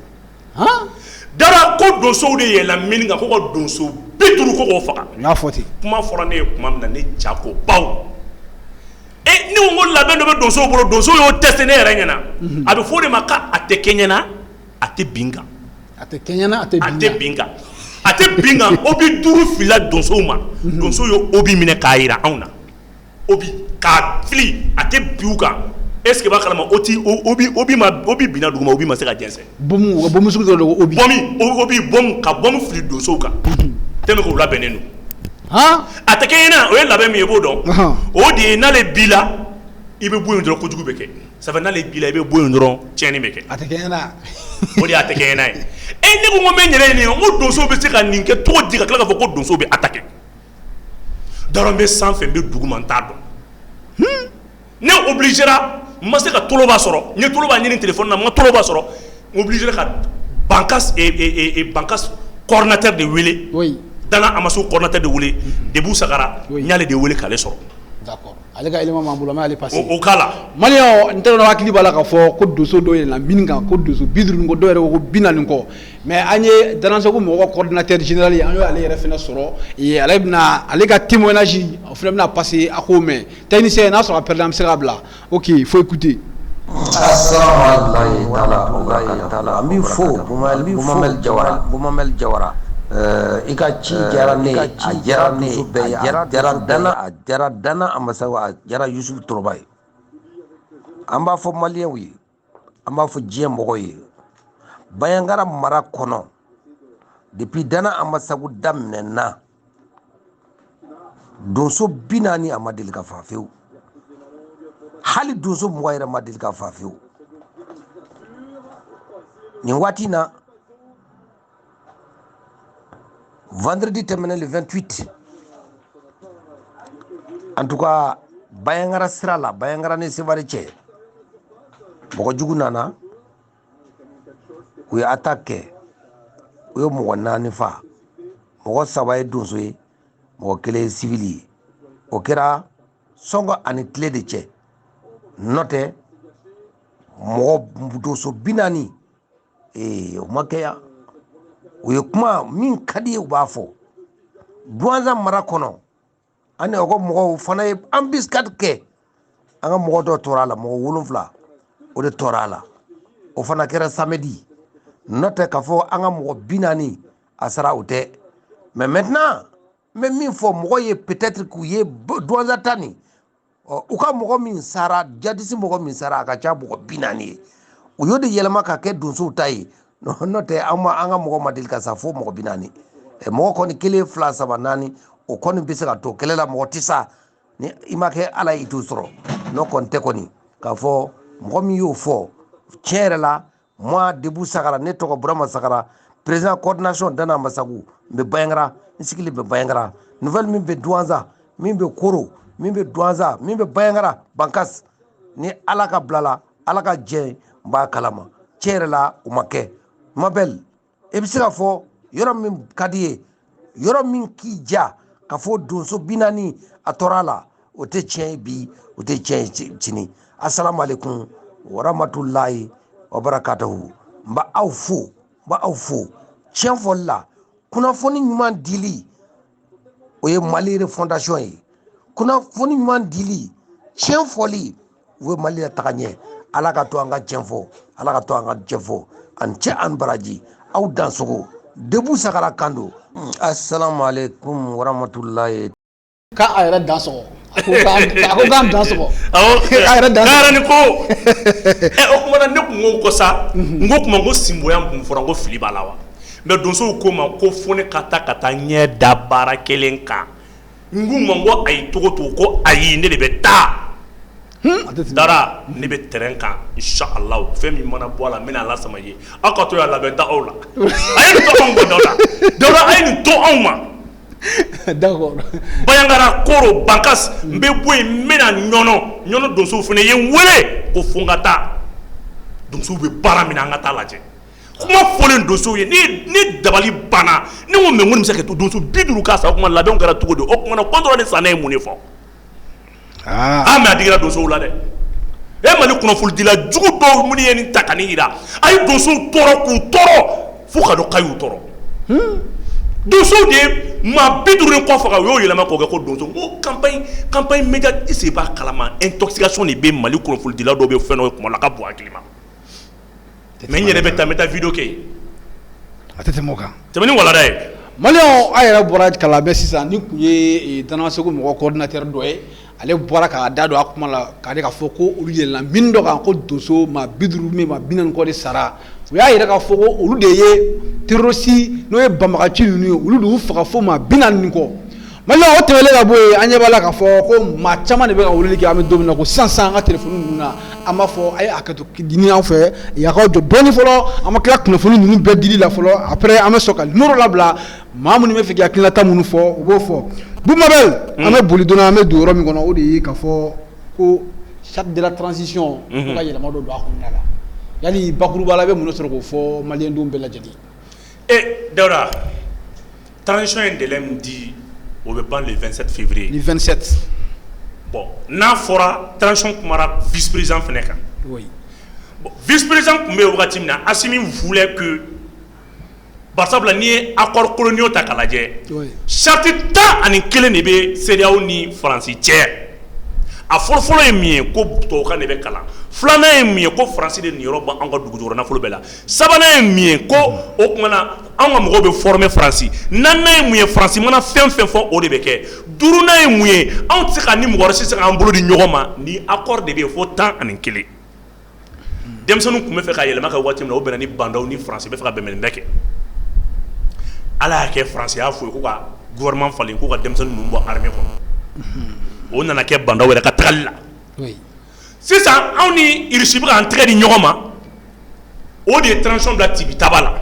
Hein? Dara ko doso de ye la mininga ko doso bituru ko faka na foti kuma fora ne kuma na ne chako baw e ni ngol la ben do doso bolo doso yo test ne yere nyana abi fo de maka ate kenyana ate binga obi duru fila doso ma doso yo obi mine kaira auna obi ka fili ate biuka. Est-ce que bakala ma obi bina duguma obi ma se ka jense bomu suku do obi bom ka bom fli do soka teme ko labenenu ha atakena o labe mi ebo don o di na le bila ibe boyo ndro ko jugu beke ça va na le bila ibe boyo ndro tieni beke atakena o di atakena e ni ko ngome nyere ni o do so be se ka ninke to di ka kala ko do so be attaquer darombe sans fe be duguma ntado ne obligera mase ka toloba soro ne toloba ni téléphone na ma toloba soro obligé ka bankas et bankas coordinateur de wele oui Dana Amaso coordinateur de wele Debou Sakara nyale de wele k'ale sɔrɔ. D'accord. Ale ka élément m'an bolo mais ale passé. O kala. Malien n tɛ dɔn hakili b'a la k'a fɔ ko doso dɔ yɛlɛnna min kan ko doso 50 ko dɔw yɛrɛ ko 40 kɔ mais an ye Danasoko mɔgɔ ka coordinateur général ye an y'o ale yɛrɛ fɛnɛ sɔrɔ ale bɛna ale ka témoignage o fɛnɛ bɛna passer a k'o mɛn technicien n'a sɔrɔ a perdre an bɛ se k'a bila ok il faut écouter. Assalamu alaikum an b'i fo Bumamel Jawara i ka ci diyara ne a diyara ne bɛɛ ye a diyara Dana Amasago a diyara Yusufu Toroba ye an b'a fɔ maliyɛnw ye an b'a fɔ diɲɛ mɔgɔw ye Bayangara mara kɔnɔ depuis Dana Amasago daminɛna donso 40 a ma deli ka fa fewu hali donso 20 yɛrɛ ma deli ka fa fewu nin waati na vendredi tɛmɛnen le 28 en tout cas Bayangara sira la Bayangara ni Sevare cɛ mɔgɔ jugu nana u ye attaque kɛ u ye mɔgɔ 4 fa mɔgɔ 3 ye donso ye mɔgɔ 1 ye civil ye o kɛra sɔngɔ ani tile de cɛ nɔtɛ mɔgɔ donso 40 o ma kɛ ya u ye kuma min ka di ye u b'a fɔ Douanza mara kɔnɔ ani o ka mɔgɔw fana ye embuscade kɛ an ka mɔgɔ dɔ tora la mɔgɔ 7 o de tora la o fana kɛra samedi nɔtɛ k'a fɔ an ka mɔgɔ 40 a sara o tɛ mais maintenant n bɛ min fɔ mɔgɔ ye peut-être k'u ye Douanza ta nin u ka mɔgɔ min sara jadisi mɔgɔ min sara a ka ca mɔgɔ 40 ye u y'o de yɛlɛma ka kɛ donsow ta ye nɔtɛ an ka mɔgɔ ma deli ka sa fo mɔgɔ 40 mɔgɔ kɔni 1 2 3 4 o kɔni bɛ se ka to kɛlɛ la mɔgɔ tɛ sa ni i ma kɛ ala y'i t'o sɔrɔ n'o kɔni tɛ kɔni k'a fɔ mɔgɔ min y'o fɔ tiɲɛ yɛrɛ la moi Debou Sakara ne tɔgɔ Burama Sakara président coordination Dana Amasago n bɛ Bayangara n sigilen bɛ Bayangara nouvelle min bɛ Douanza min bɛ Koro min bɛ Douanza min bɛ Bayangara Bankas ni ala ka bila la ala ka jɛ n b'a kalama tiɲɛ yɛrɛ la o ma kɛ Mabel i bɛ se ka fɔ yɔrɔ min ka di ye yɔrɔ min k'i ja ka fɔ donso 40 a tɔɔrɔ la o tɛ tiɲɛ ye bi o tɛ tiɲɛ ye sini assalamu alaikum wa rahmatulahi wa barakatuhu n b'aw fo tiɲɛ fɔli la kunnafoni ɲuman dili o ye Mali refondation ye kunnafoni ɲuman dili tiɲɛ fɔli o ye Mali la taga ɲɛ ala ka to an ka tiɲɛ fɔ ala ka to an ka tiɲɛ fɔ an cɛ an baraji aw Dansogo Debou Sakara kando assalamu alaikum wa rahmatulahi ka a yɛrɛ Dansogo a ko k'an Dansogo a yɛrɛ Dansogo ni ko o kuma na ne kun ko sa n ko kuma ko simboya kun fɔra ko fili b'a la wa mais donsow ko ma ko fo ne ka taa ɲɛ da baara kelen kan n k'u ma ko ayi togo ko ayi ne de bɛ taa dara ne bɛ terrain kan inshallah fɛn min mana bɔ a la n bɛna lasama ye aw ka to y'a labɛn ta aw la a ye nin to anw ma Dawuda a ye nin to anw ma d'accord Bayangara Koro Bankas n bɛ bɔ yen n bɛna ɲɔnɔ donsow fana ye n wele ko fo n ka taa donsow bɛ baara min na an ka taa lajɛ kuma fɔlen donsow ye ni dabali banna ne ko mais n ko nin bɛ se ka kɛ donso 50 k'a sa o kuma labɛnw kɛra cogo di o kuma na contrôle de sa ne ye mun de fɔ mais a digira donsow la dɛ Mali kunnafonidila jugu dɔw minnu ye nin ta ka nin yira a ye donsow tɔɔrɔ k'u tɔɔrɔ fo ka dɔn k'a y'u tɔɔrɔ donsow de ye maa 50 kɔ faga u y'o yɛlɛma k'o kɛ ko donso n ko campagne média est ce que i b'a kalama intoxication de bɛ Mali kunnafonidila dɔw bɛ fɛn dɔ ye kuma la ka bon hakili ma mais n yɛrɛ bɛ taa n bɛ taa vidéo kɛ yen a tɛ tɛmɛ o kan tɛmɛ ni walada ye maliyɛnw a yɛrɛ bɔra kalabɛ sisan ni kun ye Danasoko mɔgɔ coordinateur dɔ ye ale bɔra k'a da don a kuma la k'a de k'a fɔ ko olu yɛlɛnna min dɔ kan ko donso maa 50 mais maa 40 kɔ de sara u y'a yɛrɛ k'a fɔ ko olu de ye terroriste n'o ye banbagaci ninnu ye olu de y'u faga fo maa 40 nin kɔ maliyɛnw o tɛmɛlen ka bɔ yen an ɲɛ b'a la k'a fɔ ko maa caman de bɛ ka weleli kɛ an bɛ don min na ko sisan an ka telefɔni ninnu na an b'a fɔ a ye hakɛto ɲini an fɛ y'aw jɔ dɔɔni fɔlɔ an ma tila kunnafoni ninnu bɛɛ dili la fɔlɔ après an bɛ sɔn ka numéro labila maa minnu bɛ fɛ k'i hakilinata minnu fɔ u b'o fɔ Boumabel an bɛ boli dɔɔni an bɛ don yɔrɔ min kɔnɔ o de ye k'a fɔ ko charte de la transition ko ka yɛlɛma dɔ don a kɔnɔna la yali bakuruba la i bɛ mun de sɔrɔ k'o fɔ maliyɛndenw bɛɛ lajɛlen Dawuda transition de l'AIM dit au ban le 27 février. Le 27. Bon, n'a fora transition kumara vice-président Feneka. Oui. Bon, vice-président Koumé Ougatimna, Assimi voulait que par exemple, ni accord colonial ta kaladje. Oui. Charte ta ani kelen de be CEDEAO ni France tiers. A folo ye mien ko to ka ne be kala. Flana ye mien ko France de Europe ba an ka dugu jora na folo bela. Sabana ye mien ko o kumana an ka mɔgɔw be former France. Nanna ye mien France mana fɛn fɛn fɔ o de be kɛ. Duruna ye mien an tɛ se ka ni mɔgɔ wɛrɛ si se k'an bolo di ɲɔgɔn ma ni accord de be fo 10 ani 1. Denmisɛnninw tun bɛ fɛ ka yɛlɛma ka waati min na o bɛnna ni bandaw ni France bɛ fɛ ka bɛnbɛn bɛɛ kɛ. Ala y'a kɛ France y'a fɔ ko ka gouvernement falen ko ka denmisɛnninw ninnu bɔ armée kɔnɔ. O nana kɛ bandaw yɛrɛ ka tagali la. Oui. Sisan anw ni Russie bɛ k'an tɛgɛ di ɲɔgɔn ma o de ye transition bila tibitaba la.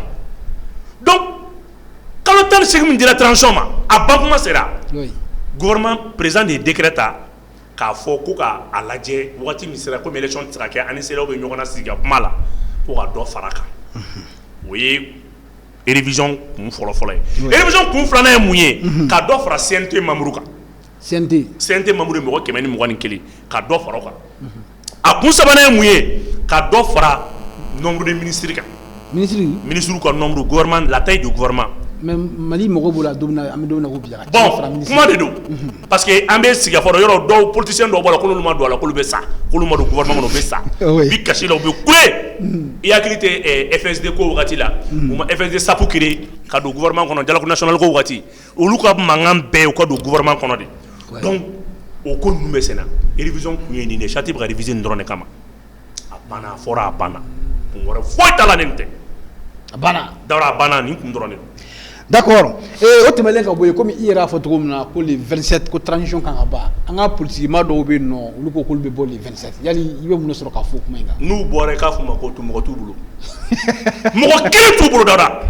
Donc kalo 18 min dira transition ma a ban kuma sera. Oui. Gouvernement président de décret ta k'a fɔ ko ka a lajɛ waati min sera komi élection tɛ se ka kɛ ani CEDEAO bɛ ɲɔgɔn na sigi ka kuma la ko ka dɔ fara kan. O ye révision kun fɔlɔ-fɔlɔ ye. Révision kun filanan ye mun ye? Ka dɔ fara CNT membre kan. CNT membre ye mɔgɔ 121 ka dɔ fara o kan. A kun sabanan ye mun ye? Ka dɔ fara nombre de ministres kan. Ministres ka nombre, gouvernement, la taille du gouvernement. Mais Mali mɔgɔw b'o la don min na an bɛ don min na ko bi a ka Bon, fara ministre. kuma de don. Parce que an bɛ sigi fɔlɔ yɔrɔ dɔw politiciens dɔw b'a la k'olu ma don a la k'olu bɛ sa, k'olu ma don gouvernement kɔnɔ u bɛ sa. Bi kasi la u bɛ kule. I hakili tɛ FSD ko wagati la. U ma FSD SAPU créé ka don gouvernement kɔnɔ dialogue national ko wagati. Olu ka mankan bɛɛ u ka don gouvernement kɔnɔ de. Donc o ko ninnu bɛ senna. Révision kun ye nin de charte bɛ ka réviser nin dɔrɔn de kama. A banna a fɔra a banna. Kun wɛrɛ foyi t'a la nin tɛ. A banna. Dawara a banna nin kun dɔrɔn de don. D'accord. O tɛmɛlen ka bɔ yen komi i yɛrɛ y'a fɔ cogo min na ko le 27 ko transition kan ka ban an ka politique maa dɔw bɛ yen nɔ olu ko k'olu bɛ bɔ le 27 yali i bɛ mun de sɔrɔ k'a fɔ kuma in kan. N'u bɔra i k'a fɔ ma ko mɔgɔ t'u bolo. Mɔgɔ kelen t'u bolo Dawuda.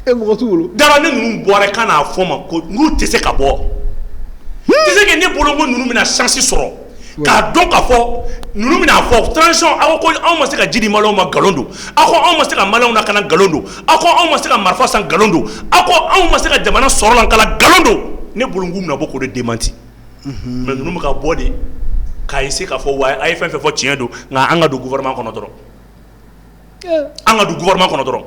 Mɔgɔ t'u bolo. Dawuda ni ninnu bɔra i ka n'a fɔ ma ko n'u tɛ se ka bɔ. Tɛ se que ne bolo ko ninnu bɛna chance sɔrɔ. K'a dɔn k'a fɔ ninnu bɛna fɔ transition aw ko anw ma se ka ji di maliyɛnw ma nkalon don aw ko anw ma se ka maliyɛnw lakana nkalon don aw ko anw ma se ka marifa san nkalon don aw ko anw ma se ka jamana sɔrɔ lankala nkalon don ne bolo n k'u bɛna bɔ k'o de démenti mais ninnu bɛ ka bɔ de k'a essayer k'a fɔ wa a ye fɛn fɛn fɔ tiɲɛ don nka an ka don gouvernement kɔnɔ dɔrɔn an ka don gouvernement kɔnɔ dɔrɔn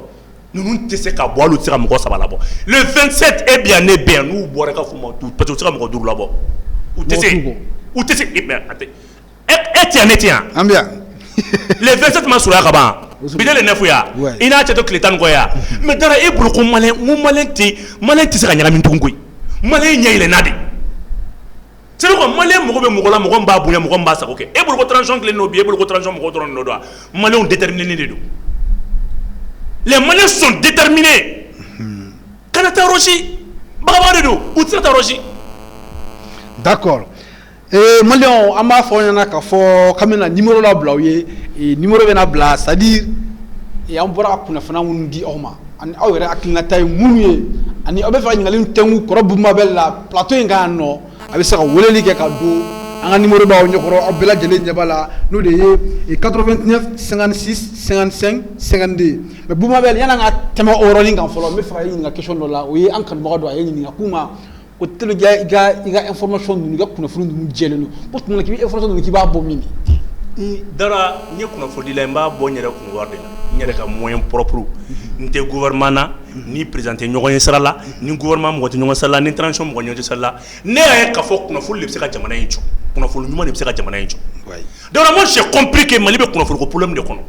ninnu tɛ se ka bɔ hali u tɛ se ka mɔgɔ 3 labɔ le 27 e bien ne bɛn n'u bɔra ka fɔ ma parce que u tɛ se ka mɔgɔ 5 labɔ u tɛ se. Ou t'es et tiens ne tiens Ambia les 27 ma sura ka ban bidele 9 ya ina cɛ to tile 10 ko ya mais dara e bolo ko malin tɛ se ka ɲagami tugun koyi malin ɲɛ yɛlɛnna de c'est quoi malin mɔgɔ bɛ mɔgɔ la mɔgɔ b'a bonya mɔgɔ b'a sago kɛ e bolo ko transition kelen n'o bi e bolo ko transition mɔgɔ dɔrɔn n'o don malins déterminés de don les Maliens sont déterminés kana taa Rosi bagaba de don u tɛ se ka taa Rosi. D'accord. Maliɲɔn an b'a fɔ ɲɛna k'a fɔ k'an bɛna numéro labila aw ye numéro bɛna bila c'est à dire an bɔra ka kunnafoniya minnu di aw ma ani aw yɛrɛ hakilinata ye minnu ye ani aw bɛ fɛ ka ɲininkali tɛnku kɔrɔ Bubumabel la plateau in kan yan nɔ a bɛ se ka weleli kɛ ka don an ka numéro b'aw ɲɛkɔrɔ aw bɛɛ lajɛlen ɲɛ b'a la n'o de ye 89 56 55 52 mais Bubumabel yan'an ka tɛmɛ o yɔrɔnin kan fɔlɔ n bɛ fɛ ka i ɲininka question dɔ la o ye an kanubaga dɔ a ye ɲininka k'u ma ko telu i ka information ninnu i ka kunnafoni ninnu jɛlen don ko tuma k'i bɛ information ninnu k'i b'a bɔ min Dara n ye kunnafoni la n b'a bɔ n yɛrɛ kun wari de la n yɛrɛ ka moyen propre n tɛ gouvernement na ni président tɛ ɲɔgɔn ye sara la ni gouvernement mɔgɔ tɛ ɲɔgɔn sara la ni transition mɔgɔ ɲɔgɔn tɛ sara la ne y'a ye k'a fɔ kunnafoni de bɛ se ka jamana in jɔ kunnafoni ɲuman de bɛ se ka jamana in jɔ donc moi j'ai compris que Mali bɛ kunnafoni ko problème de kɔnɔ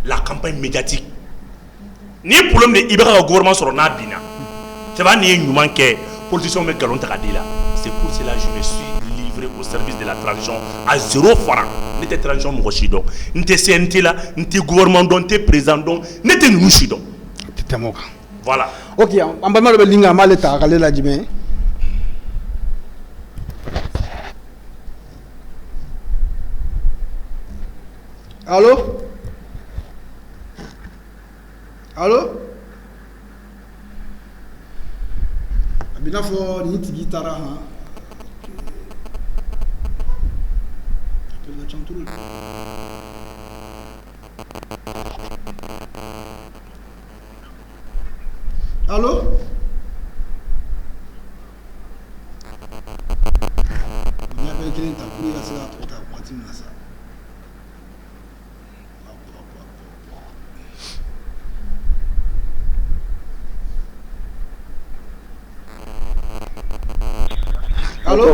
la campagne médiatique ni problème de i bɛ ka gouvernement sɔrɔ n'a binna c'est pas ni ye ɲuman kɛ politiciens bɛ nkalon ta ka di la c'est pour cela je me suis livré au service de la transition à 0 franc ne tɛ transition mɔgɔ si dɔn n tɛ CNT la n tɛ gouvernement dɔn n tɛ président dɔn ne tɛ ninnu si dɔn. tɛ tɛmɛ o kan. Voilà. Ok an balima dɔ bɛ ligne kan an b'ale ta k'ale lajumɛn. Allo. Allo. A b'i n'a fɔ nin tigi taara han. Allo. Allo.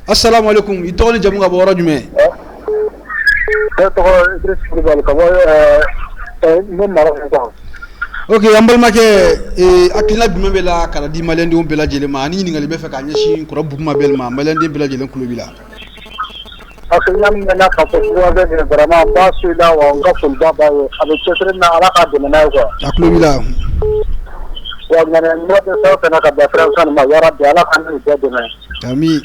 Assalamu alaikum. I tɔgɔ ni jamu ka bɔ yɔrɔ jumɛn? Ok, an balimakɛ hakilina jumɛn bɛ la ka di maliyɛndenw bɛɛ lajɛlen ma ani ɲininkali bɛ fɛ ka ɲɛsin kɔrɔ Buguma Bɛl ma maliyɛnden bɛɛ lajɛlen kulo b'i la. Hakilina min bɛ na ka fɔ Buguma Bɛl vraiment n b'a suit la wa n ka foliba b'a ye a bɛ cɛsiri na Ala k'a dɛmɛ n'a ye quoi. A kulo b'i la. Wa ŋaniya bɛ fɛn o fɛn na ka bɛn frère ma yarabi Ala ka n'u bɛɛ dɛmɛ. Ami.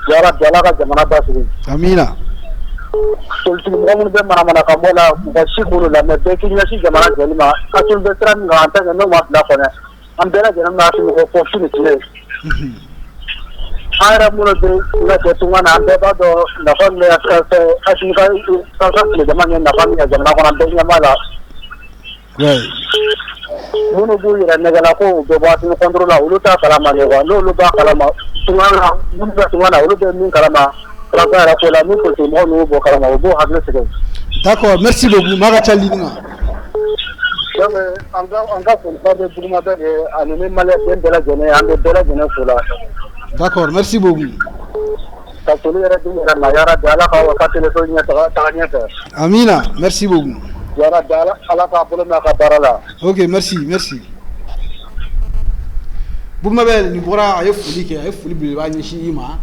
Yarabi Ala ka jamana basigi. Amina. Politique mɔgɔ minnu bɛ manamana ka bɔ la mɔgɔ si b'olu la mais bɛɛ k'i ɲɛsin jamana jɔli ma a tun bɛ sira min kan en tant que n'o ma bila kɔnɔ an bɛɛ lajɛlen bɛ hakili mɔgɔ fɔ su ni tile. An yɛrɛ minnu bɛ lajɛ tunga na an bɛɛ b'a dɔn nafa min bɛ Asimi ka sansan tilejama ɲɛ nafa min kɛ jamana kɔnɔ an bɛɛ ɲɛ b'a la. Minnu b'u yɛrɛ nɛgɛla ko u bɛ bɔ Asimi contrôle la olu t'a kalama de quoi n'olu b'a kalama tunga na minnu bɛ tunga na olu bɛ min kalama Fransa yɛrɛ ko la ni politique mɔgɔ ninnu b'o kalama u b'o hakili sigi. D'accord, merci beaucoup. Maa ka ca ligne na. Donc an ka foliba bɛ Buguma Bɛl ani ni maliyɛnden bɛɛ lajɛlen an bɛ bɛɛ lajɛlen fo la. D'accord, merci beaucoup. Ka foli yɛrɛ di yɛrɛ ma yarabi Ala ka ka téléphone ɲɛ taga ɲɛfɛ. Amina, merci beaucoup. Yarabi Ala k'a bolo mɛn a ka baara la. Ok, merci. Buguma Bɛl nin bɔra a ye foli kɛ a ye foli belebeleba ɲɛsin i ma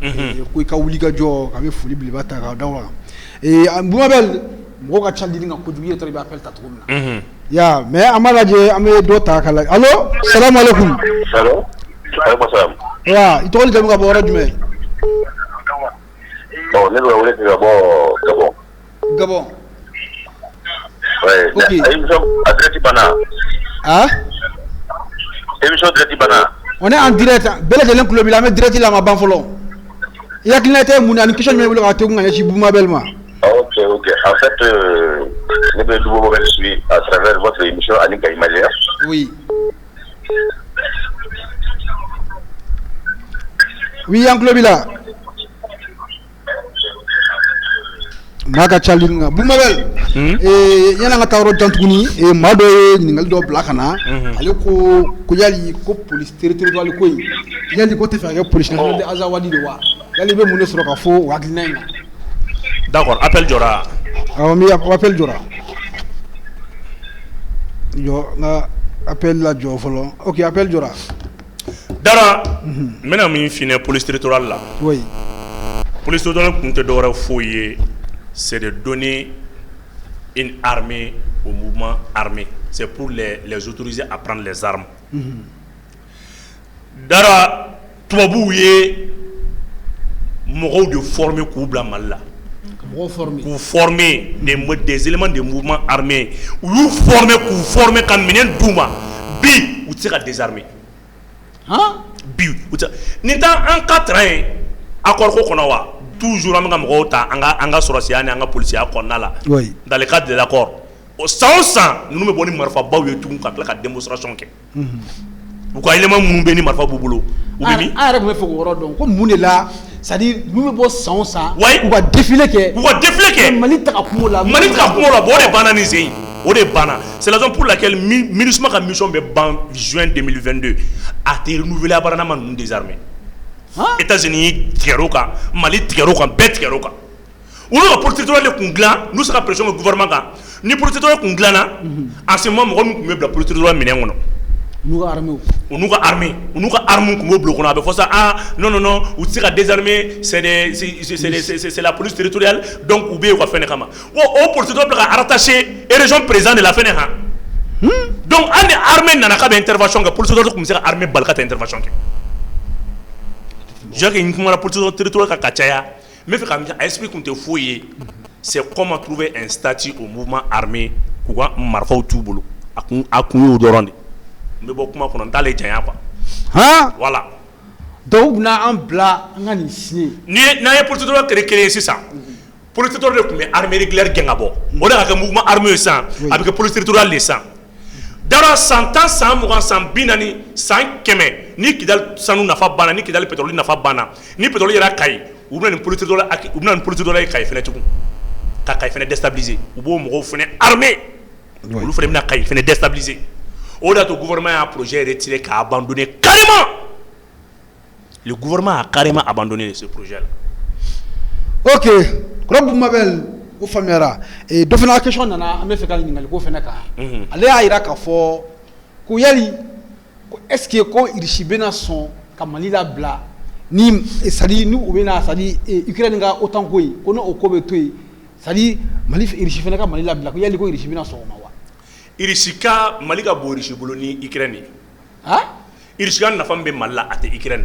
ko i ka wuli ka jɔ a bɛ foli belebeleba ta k'a d'aw la Buguma Bɛl mɔgɔw ka ca ligne kan kojugu i yɛrɛ i bɛ appel ta cogo min na ya mais an b'a lajɛ an bɛ dɔ ta k'a lajɛ allo salamu alaikum. Allo aleykum salam. wa i tɔgɔ ni jamu ka bɔ yɔrɔ jumɛn? Ne bɛ wele ka bɔ Gabon. Gabon. Ok. Émission direct banna. Ah? Émission direct banna. On est en direct bɛɛ lajɛlen kulo b'i la an bɛ direct la a ma ban fɔlɔ i hakilina tɛ mun na ani question jumɛn b'i bolo ka tegu ka ɲɛsin Buguma Bɛl ma? Ok. En fait, ne bɛ Buguma Bɛl suit à travers votre émission ani Gaye Malien. Oui, an kulo b'i la. Maa ka ca ligne kan Buguma Bɛl yan'an ka taa yɔrɔ jan tuguni maa dɔ ye ɲininkali dɔ bila ka na ale ko yali ko police territoriale ko in yali ko tɛ fɛ ka kɛ police nationale de Azawadi de wa yali bɛ mun de sɔrɔ ka fɔ o hakilina in kan? D'accord, appel jɔra. Awɔ mi appel jɔra nka appel la jɔ fɔlɔ. Ok, appel jɔra. Dara n bɛna min f'i ɲɛna police territoriale la. Oui. Police territoriale kun tɛ dɔwɛrɛ foyi ye, c'est de donner une armée au mouvement armé. C'est pour les autoriser à prendre les armes. Dara tubabuw ye mɔgɔw de former k'u bila Mali la. K'u former des éléments de mouvement armé. U y'u former ka minɛn d'u ma. Bi u tɛ se ka désarmer. Bi u tɛ. Nin tɛ an ka terrain ye accord ko kɔnɔ wa? Toujours an bɛ ka mɔgɔw ta an ka sɔrɔsiya ni an ka polisiya kɔnɔna la. Dans le cadre de l'accord. San o san ninnu bɛ bɔ ni marifabaw ye tugun ka tila ka démonstration kɛ. U ka élément minnu bɛ ni marifa b'u bolo u bɛ min? An yɛrɛ tun bɛ fɛ k'o yɔrɔ dɔn ko mun de la c'est à dire minnu bɛ bɔ san o san u ka défilé kɛ. Mali ta ka kuma o la. Bon o de banna nin sen in o de banna. C'est la raison pour laquelle MINUSMA ka mission bɛ ban juin 2022 a tɛ renouveler abadanama ninnu désarmer. États-Unis tigɛr'o kan Mali tigɛr'o kan bɛɛ tigɛr'o kan. Olu ka politique de kun dilan n'u se ka pression kɛ gouvernement kan ni politique kun dilanna en ce moment mɔgɔ min tun bɛ bila politique minɛn kɔnɔ. U n'u ka armée kun b'o bila o kɔnɔ a bɛ fɔ sa non u tɛ se ka désarmer c'est la police territoriale donc u bɛ yen u ka fɛn de kama. O politique bila ka rattacher région président de la fɛn de kan. Donc an ni armée nana k'a bɛ intervention kɛ politique kun bɛ se ka armée bali ka taa intervention kɛ. Je que kuma la politique territoriale ka caya mais fait comme a expliqué qu'on te foyer c'est comment trouver un statut au mouvement armé k'u ka marifaw t'u bolo a kun y'o dɔrɔn de n bɛ bɔ kuma kɔnɔ n t'ale janya quoi. Voilà. Donc bɛna an bila an ka nin sini n'an ye politique kelen kelen sisan politique de tun bɛ armée régulière gɛn ka bɔ o de ka kɛ mouvement armé ye sisan a bɛ kɛ police territoriale de sisan. Dara san 10 san 20 san 40 san 100 ni Kidal sanu nafa banna ni Kidal pétrole nafa banna ni pétrole yɛrɛ Kayi u bɛna nin politique dɔ la ye Kayi fɛnɛ tugun ka Kayi fɛnɛ déstabiliser u b'o mɔgɔw fɛnɛ armé olu fɛnɛ bɛna Kayi fɛnɛ déstabiliser o de y'a to gouvernement y'a projet retiré k'a abandonné carrément Le gouvernement a carrément abandonné ce projet-là. Ok, Rob Mabel, au Famera, et de la question nana, on me fait quand il Fenaka. Allez à Irak à fort, Kouyali, est-ce qu'il y a une chibena son, Kamalila Bla, ni Sadi, nous, ou bien Sadi, Ukraine autant que on a au Kobe Tui, Sadi, Malif Irishifenaka, Malila Bla, Kouyali, Irishibena son. Irishika, Malika Borishiboloni, Ukraine. Hein? Irishika n'a pas fait mal à Ukraine.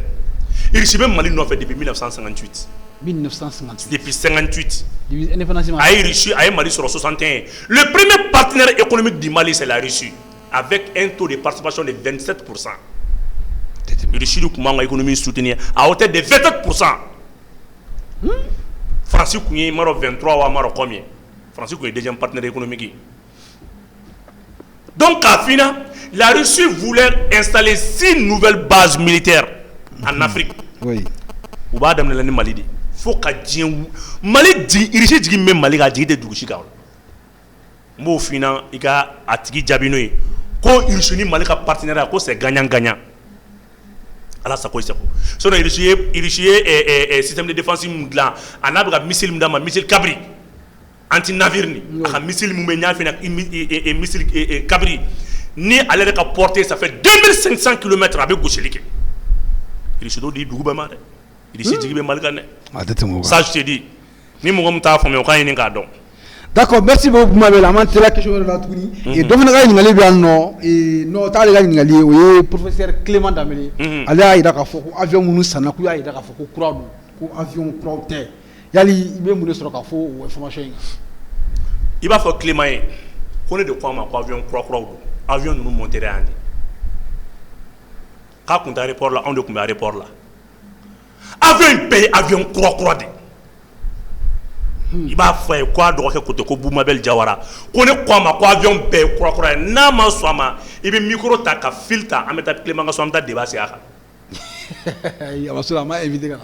Irishibem Mali n'a fait depuis 1958. 1958. Depuis 58. Indépendance. Russie a Mali sur 61. Le premier partenaire économique du Mali, c'est la Russie, avec un taux de participation de 27%. La Russie a économie soutenue à hauteur de 27%. France est 23 ou combien? France est le deuxième partenaire économique. Donc, à final, la Russie voulait installer 6 nouvelles bases militaires en Afrique. Oui. Ou pas d'amener le Mali. Faut que Mali dit, il s'est dit même Mali a dit de Douchika. Mo fina, il a attiré Jabinoy. Quand il s'est dit Mali a partenariat, c'est gagnant-gagnant. Alors ça quoi c'est quoi? Sur le système de défense là, on a un missile m'dama, missile Cabri, anti-navire un missile m'menya fina, missile Cabri. Ni à l'air de porter, ça fait 2500 km avec Gouchelike. Il s'est dit Doubama. Il s'est dit Malgané. Ça, je te dis. Ni mon taf, mais aucun n'est pas donc. D'accord, merci beaucoup pour m'avoir amené la question de la Touni. Et donc, on a gagné bien non. Et non, tu as gagné le professeur Clément Dameli. Allez à Ida Kafo, avion nous sana, kuya Ida Kafo, crowd, avion crowd terre. Yali, il veut nous sur Kafo ou information. Il va faire Clément. On est de quoi ma avion crowd, avion nous monter à Andy. Quand on est à l'aéroport là, on est combien à l'aéroport là? Avion pays, avion croix. Il va faire quoi de côté ko Boumabel Diawara. Qu'on est quoi ma quoi avion pays croix. Na ma soama, il be micro ta ka filtre, a mettre Clément soama ta débat c'est aka. Il va seulement éviter quand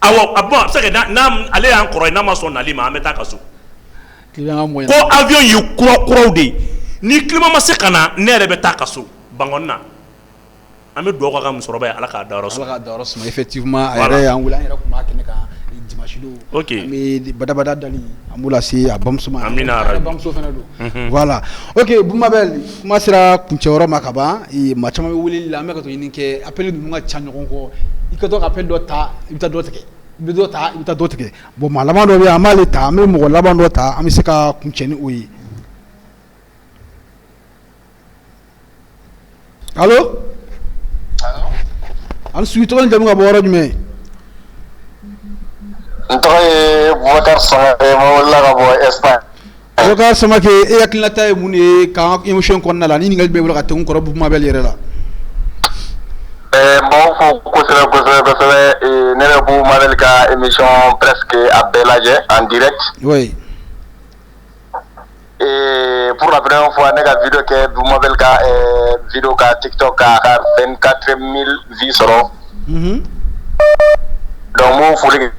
ah bon, c'est que na aller encore na ma son alima a mettre ka so. Clément moyen. Ko avion yu croix de. Ni Clément ma se kana ne rebe ta ka so. Bangonna. Ame do ko kam soroba ala ka daros. Ala ka daros effectivement ay en wula ira kuma keneka dimanche do. OK. Mais badabada dali amula si abamsuma. Amina abamso fena do. Voilà. OK, Boumabel, kuma sira kunchoro makaba e machama wuli la me ka to yinike appel du nga chanyo ko ikato appel do ta ibita do teke. Bido ta ibita do teke. Bo malama do be amale ta me mo laban do ta amisika kuncheni oyi. Allô? An suite on dem nga bo wara jume ntoy Boubacar Sama mo la ga bo Espagne Boubacar Sama ke e yakina tay mune ka émotion kon na la ni ngal be wala ka ko robu Mabel yere la bon faut ko ne le bu Mabel ka émission presque à Beladje en direct. Oui. Et pour la première fois, on a vidéo que Boumabel ka vidéo ka TikTok ka 24 000 vues sur. Donc moi faut que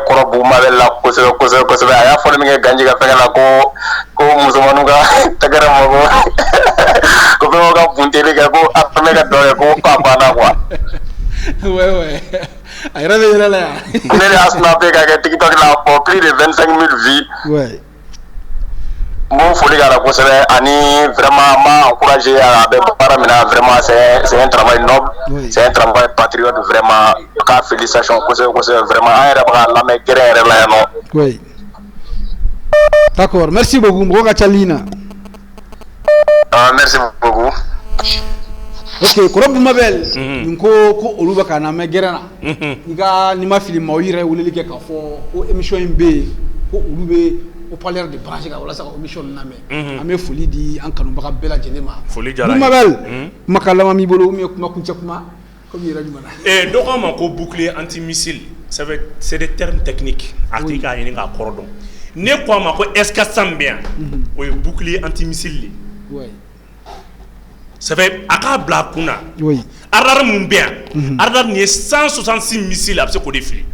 pour Boumabel la cause aya faut me gagner ka faire la ko musulmanu ka tagara mo ko be ka puntele ka ko après ka dole ko papa na quoi. Ouais. Ay réveiller là. On est à snapper ka TikTok là pour plus de 25 000 vues. Ouais. Mon folie à la cause ani vraiment m'a encouragé à paramina vraiment c'est un travail noble, c'est un travail patriote vraiment ka félicitations cause vraiment la me guerre là non. Oui. D'accord, merci beaucoup Mboka Chalina. Merci beaucoup. Ok, ko robu Mabel ko oluba kana me guerre na. Iga ni ma film mo yire wuleli ke ka fo o émission mbe ko olube au parler de branche ka wala sa mission na me ame foli di an kanu baka bela jenema foli jara Mabel makala mi bolo mi kuma kuncha kuma comme il a dit mana et donc on ko bouclier anti-missile c'est des termes techniques africain ni nga cordon ne quoi ma ko est-ce que ça bien o bouclier anti-missile oui ça fait aka bla kuna oui arar mun bien arar ni 166 missiles à ce ko défilé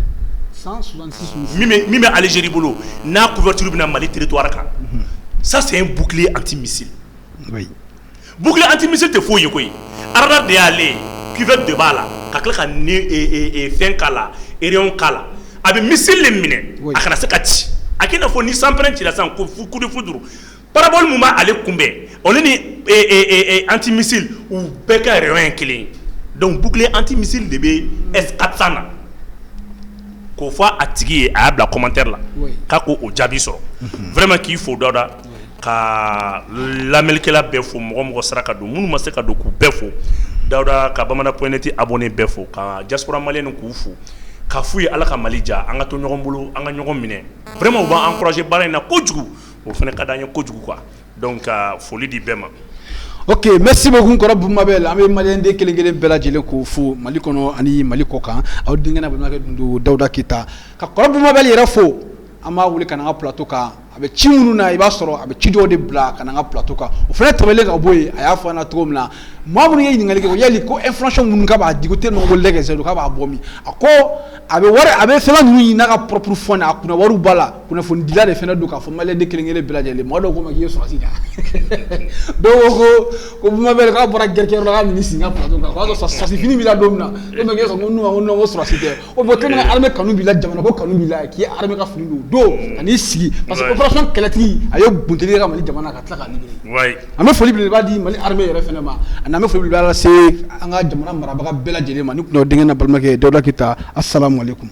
166 Mime Algérie bolo na couverture bina Mali territoire kan. Ça c'est un bouclier anti-missile. Oui. Bouclier anti-missile te faut yeko. Arada de aller cuvette de bas là ka tila ka fɛn k'a la rayon k'a la a bɛ missile le minɛ a kana se ka ci a k'i n'a fɔ ni sanpɛrɛn cila sisan ko coup de foudre parabole mun b'ale kunbɛn olu ni anti-missile u bɛɛ ka rayon ye kelen ye donc bouclier anti-missile de bɛ S400 na k'o fɔ a tigi ye a y'a bila commentaire la k'a ko o jaabi sɔrɔ vraiment k'i fo Dawuda ka lamɛnnikɛla bɛɛ fo mɔgɔ mɔgɔ sera ka don minnu ma se ka don k'u bɛɛ fo Dawuda ka Bamanan.net abonné bɛɛ fo ka diaspora malien k'u fo k'a f'u ye Ala ka Mali ja an ka to ɲɔgɔn bolo an ka ɲɔgɔn minɛ vraiment u b'an encourager baara in na kojugu o fana ka d'an ye kojugu quoi donc foli di bɛɛ ma. Ok, merci beaucoup Kɔrɔ Bumabel. An bɛ malien den kelen kelen bɛɛ lajɛlen ko fo Mali kɔnɔ ani Mali kɔ kan aw denkɛ na balimakɛ Dundu Dawuda Keyita ka Kɔrɔ Bumabel yɛrɛ fo an b'a wele ka na an ka plateau kan a bɛ ci minnu na i b'a sɔrɔ a bɛ ci dɔw de bila ka na an ka plateau kan o fana tɛmɛlen ka bɔ yen a y'a fɔ an na cogo min na maa minnu ye ɲininkali kɛ ko yali ko inflation minnu k'a b'a di ko tellement ko lɛgɛsɛ don k'a b'a bɔ min a ko a bɛ wari a bɛ fɛn ninnu ɲini n'a ka propre fond a kunna wariw b'a la kunnafonidila de fana don k'a fɔ maliyɛn den kelen kelen bɛɛ lajɛlen maa dɔw ko ma k'i ye sɔrɔsi da dɔw ko Bumabel k'a bɔra gɛrɛkɛyɔrɔ la k'a ɲini sigi n ka plateau kan o y'a sɔrɔ sasi fini b'i la don min na e ma k'e sɔrɔ ko non ko sɔrɔsi tɛ o bɛ tellement armée kanu b'i la jamana ko kanu b'i la k'i ye armée ka fini don kan'i sigi parce que opération kɛlɛtigi a ye bunteli ka Mali jamana ka tila k'a libérer an bɛ foli belebeleba di Mali armée yɛrɛ fana ma ani an bɛ foli belebeleba lase an ka jamana marabaga bɛɛ lajɛlen ma ni tun y'aw denkɛ n'a balimakɛ Dawuda Keyita assalamu alaikum.